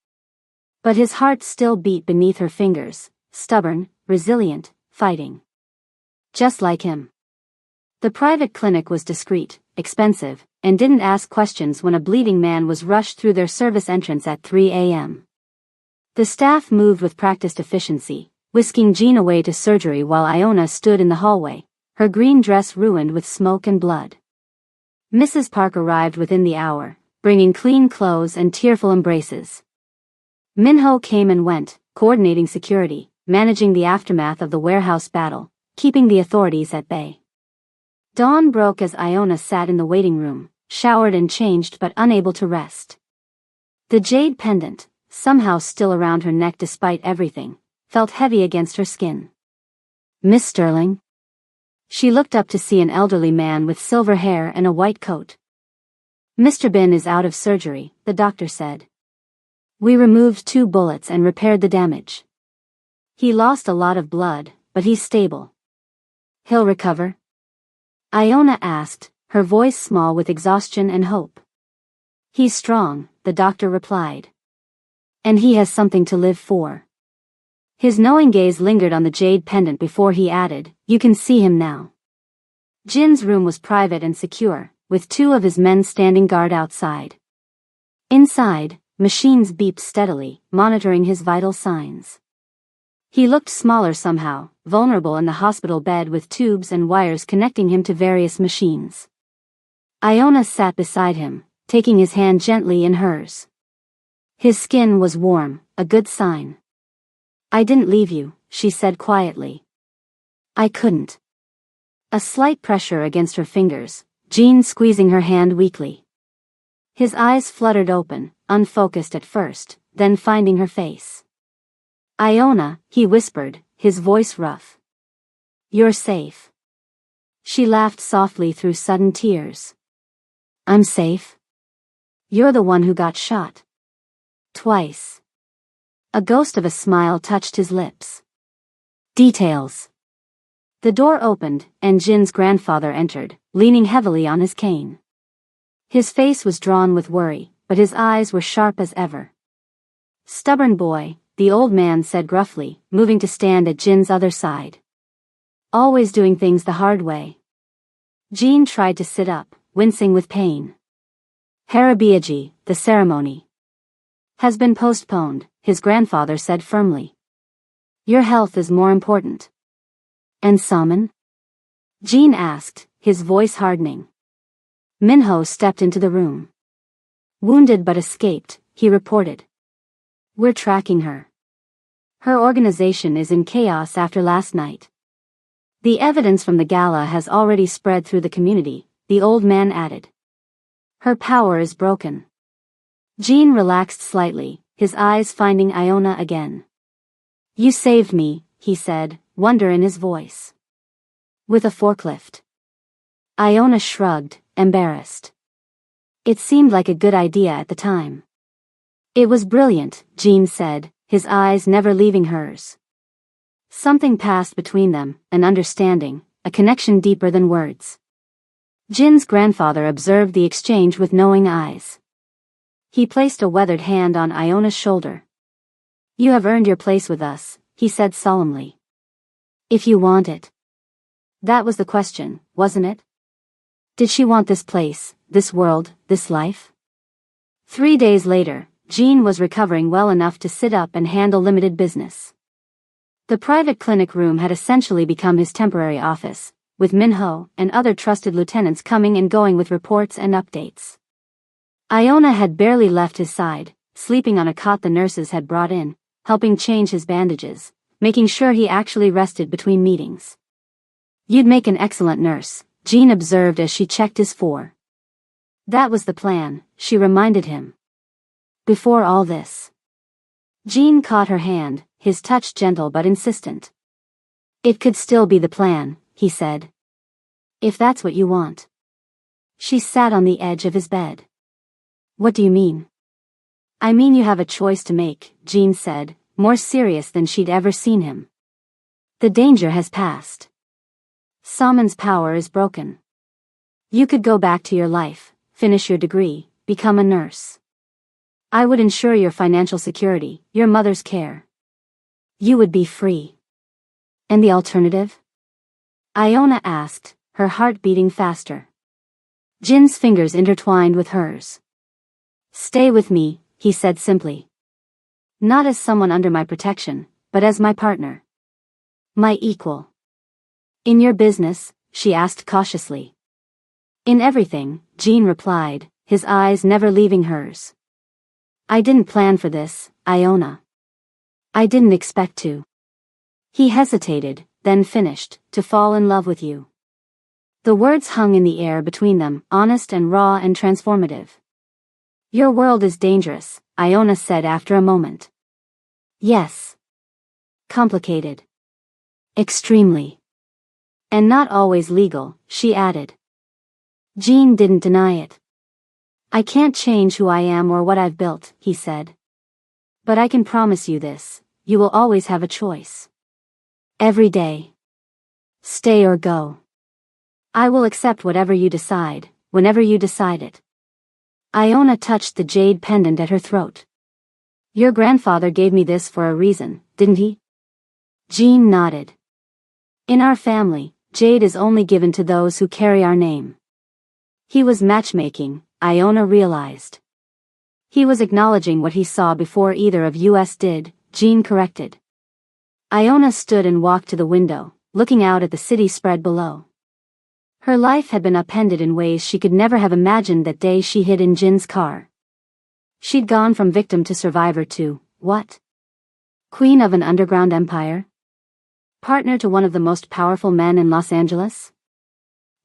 But his heart still beat beneath her fingers, stubborn, resilient, fighting. Just like him. The private clinic was discreet, expensive, and didn't ask questions when a bleeding man was rushed through their service entrance at 3 a.m. The staff moved with practiced efficiency, whisking Jean away to surgery while Iona stood in the hallway, her green dress ruined with smoke and blood. Mrs. Park arrived within the hour, bringing clean clothes and tearful embraces. Minho came and went, coordinating security, managing the aftermath of the warehouse battle, keeping the authorities at bay. Dawn broke as Iona sat in the waiting room, showered and changed but unable to rest. The jade pendant, somehow still around her neck despite everything, felt heavy against her skin. Miss Sterling? She looked up to see an elderly man with silver hair and a white coat. Mr. Bin is out of surgery, the doctor said. We removed 2 bullets and repaired the damage. He lost a lot of blood, but he's stable. He'll recover? Iona asked, her voice small with exhaustion and hope. He's strong, the doctor replied. And he has something to live for. His knowing gaze lingered on the jade pendant before he added, you can see him now. Jin's room was private and secure, with 2 of his men standing guard outside. Inside, machines beeped steadily, monitoring his vital signs. He looked smaller somehow, vulnerable in the hospital bed with tubes and wires connecting him to various machines. Iona sat beside him, taking his hand gently in hers. His skin was warm, a good sign. I didn't leave you, she said quietly. I couldn't. A slight pressure against her fingers, Jean squeezing her hand weakly. His eyes fluttered open, unfocused at first, then finding her face. Iona, he whispered, his voice rough. You're safe. She laughed softly through sudden tears. I'm safe? You're the one who got shot. Twice. A ghost of a smile touched his lips. Details. The door opened, and Jin's grandfather entered, leaning heavily on his cane. His face was drawn with worry, but his eyes were sharp as ever. Stubborn boy, the old man said gruffly, moving to stand at Jin's other side. Always doing things the hard way. Jean tried to sit up, wincing with pain. Harabiaji, the ceremony has been postponed, his grandfather said firmly. Your health is more important. And Saman? Jean asked, his voice hardening. Minho stepped into the room. Wounded but escaped, he reported. We're tracking her. Her organization is in chaos after last night. The evidence from the gala has already spread through the community, the old man added. Her power is broken. Jean relaxed slightly, his eyes finding Iona again. You saved me, he said, wonder in his voice. With a forklift. Iona shrugged, embarrassed. It seemed like a good idea at the time. It was brilliant, Jean said, his eyes never leaving hers. Something passed between them, an understanding, a connection deeper than words. Jin's grandfather observed the exchange with knowing eyes. He placed a weathered hand on Iona's shoulder. You have earned your place with us, he said solemnly. If you want it. That was the question, wasn't it? Did she want this place, this world, this life? 3 days later, Jean was recovering well enough to sit up and handle limited business. The private clinic room had essentially become his temporary office, with Minho and other trusted lieutenants coming and going with reports and updates. Iona had barely left his side, sleeping on a cot the nurses had brought in, helping change his bandages, making sure he actually rested between meetings. You'd make an excellent nurse, Jean observed as she checked his for. That was the plan, she reminded him. Before all this. Jean caught her hand, his touch gentle but insistent. It could still be the plan, he said. If that's what you want. She sat on the edge of his bed. What do you mean? I mean you have a choice to make, Jean said, more serious than she'd ever seen him. The danger has passed. Saman's power is broken. You could go back to your life, finish your degree, become a nurse. I would ensure your financial security, your mother's care. You would be free. And the alternative? Iona asked, her heart beating faster. Jin's fingers intertwined with hers. Stay with me, he said simply. Not as someone under my protection, but as my partner. My equal. In your business? She asked cautiously. In everything, Jean replied, his eyes never leaving hers. I didn't plan for this, Iona. I didn't expect to. He hesitated, then finished, to fall in love with you. The words hung in the air between them, honest and raw and transformative. Your world is dangerous, Iona said after a moment. Yes. Complicated. Extremely. And not always legal, she added. Jean didn't deny it. I can't change who I am or what I've built, he said. But I can promise you this, you will always have a choice. Every day. Stay or go. I will accept whatever you decide, whenever you decide it. Iona touched the jade pendant at her throat. Your grandfather gave me this for a reason, didn't he? Jean nodded. In our family, jade is only given to those who carry our name. He was matchmaking, Iona realized. He was acknowledging what he saw before either of us did, Jean corrected. Iona stood and walked to the window, looking out at the city spread below. Her life had been upended in ways she could never have imagined that day she hid in Jin's car. She'd gone from victim to survivor to, what? Queen of an underground empire? Partner to one of the most powerful men in Los Angeles?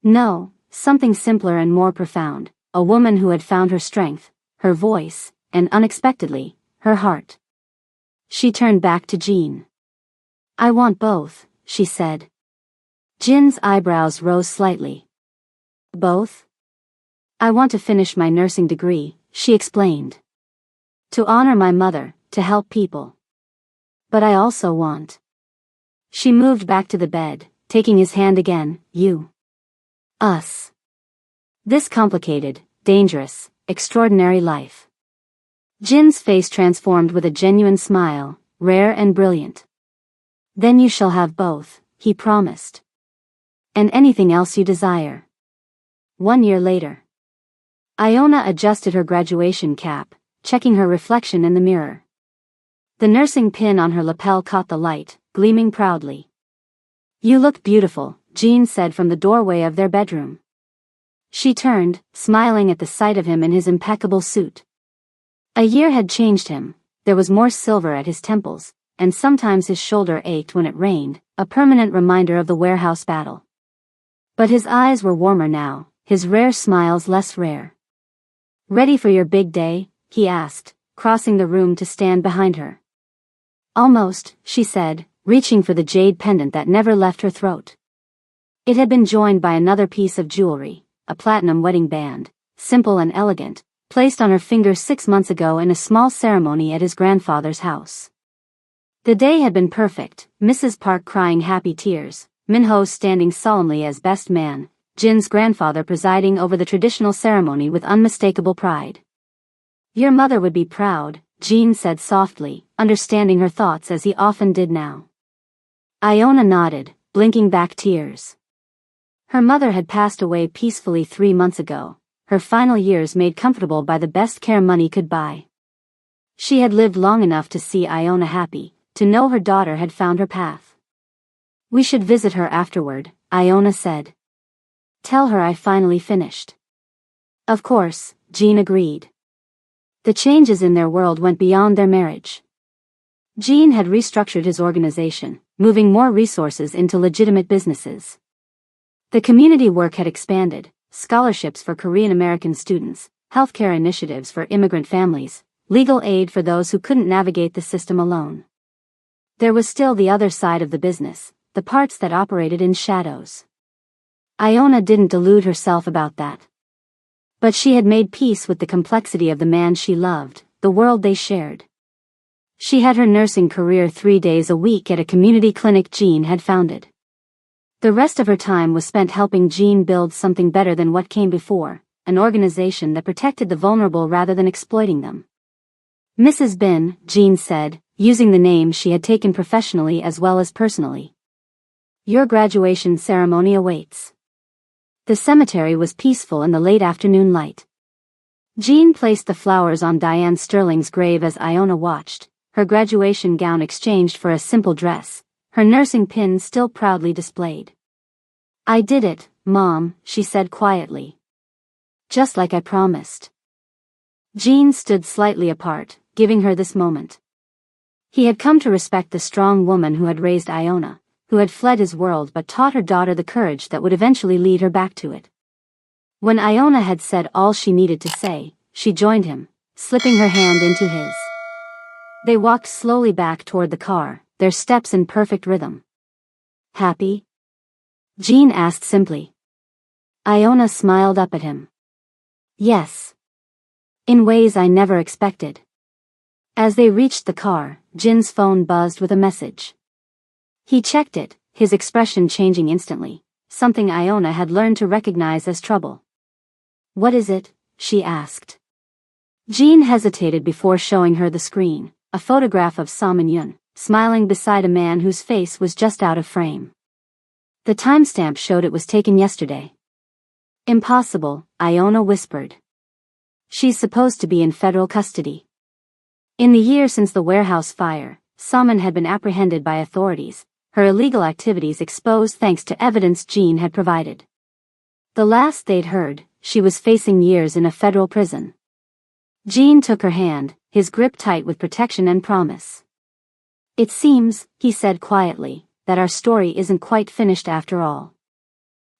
No, something simpler and more profound, a woman who had found her strength, her voice, and unexpectedly, her heart. She turned back to Jin. I want both, she said. Jin's eyebrows rose slightly. Both? I want to finish my nursing degree, she explained. To honor my mother, to help people. But I also want. She moved back to the bed, taking his hand again, you. Us. This complicated, dangerous, extraordinary life. Jin's face transformed with a genuine smile, rare and brilliant. Then you shall have both, he promised. And anything else you desire. 1 year later. Iona adjusted her graduation cap, checking her reflection in the mirror. The nursing pin on her lapel caught the light, gleaming proudly. You look beautiful, Jean said from the doorway of their bedroom. She turned, smiling at the sight of him in his impeccable suit. A year had changed him, there was more silver at his temples, and sometimes his shoulder ached when it rained, a permanent reminder of the warehouse battle. But his eyes were warmer now, his rare smiles less rare. Ready for your big day? He asked, crossing the room to stand behind her. Almost, she said, reaching for the jade pendant that never left her throat. It had been joined by another piece of jewelry, a platinum wedding band, simple and elegant, placed on her finger 6 months ago in a small ceremony at his grandfather's house. The day had been perfect, Mrs. Park crying happy tears, Minho standing solemnly as best man, Jin's grandfather presiding over the traditional ceremony with unmistakable pride. Your mother would be proud, Jean said softly, understanding her thoughts as he often did now. Iona nodded, blinking back tears. Her mother had passed away peacefully 3 months ago, her final years made comfortable by the best care money could buy. She had lived long enough to see Iona happy, to know her daughter had found her path. We should visit her afterward, Iona said. Tell her I finally finished. Of course, Jean agreed. The changes in their world went beyond their marriage. Jean had restructured his organization, moving more resources into legitimate businesses. The community work had expanded, scholarships for Korean American students, healthcare initiatives for immigrant families, legal aid for those who couldn't navigate the system alone. There was still the other side of the business, the parts that operated in shadows. Iona didn't delude herself about that. But she had made peace with the complexity of the man she loved, the world they shared. She had her nursing career 3 days a week at a community clinic Jean had founded. The rest of her time was spent helping Jean build something better than what came before, an organization that protected the vulnerable rather than exploiting them. Mrs. Bin, Jean said, using the name she had taken professionally as well as personally. Your graduation ceremony awaits. The cemetery was peaceful in the late afternoon light. Jean placed the flowers on Diane Sterling's grave as Iona watched, her graduation gown exchanged for a simple dress, her nursing pin still proudly displayed. I did it, Mom, she said quietly. Just like I promised. Jean stood slightly apart, giving her this moment. He had come to respect the strong woman who had raised Iona, who had fled his world but taught her daughter the courage that would eventually lead her back to it. When Iona had said all she needed to say, she joined him, slipping her hand into his. They walked slowly back toward the car, their steps in perfect rhythm. Happy? Jean asked simply. Iona smiled up at him. Yes. In ways I never expected. As they reached the car, Jin's phone buzzed with a message. He checked it, his expression changing instantly, something Iona had learned to recognize as trouble. What is it? She asked. Jean hesitated before showing her the screen, a photograph of Sam and Yun, smiling beside a man whose face was just out of frame. The timestamp showed it was taken yesterday. Impossible, Iona whispered. She's supposed to be in federal custody. In the year since the warehouse fire, Salmon had been apprehended by authorities, her illegal activities exposed thanks to evidence Jean had provided. The last they'd heard, she was facing years in a federal prison. Jean took her hand, his grip tight with protection and promise. "It seems," he said quietly, "that our story isn't quite finished after all.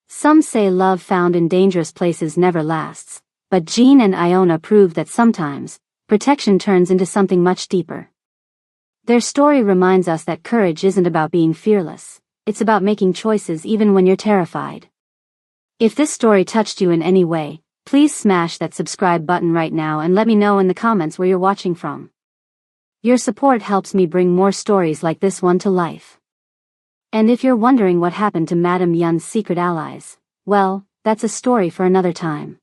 Some say love found in dangerous places never lasts, but Jean and Iona proved that sometimes, protection turns into something much deeper." Their story reminds us that courage isn't about being fearless, it's about making choices even when you're terrified. If this story touched you in any way, please smash that subscribe button right now and let me know in the comments where you're watching from. Your support helps me bring more stories like this one to life. And if you're wondering what happened to Madame Yun's secret allies, well, that's a story for another time.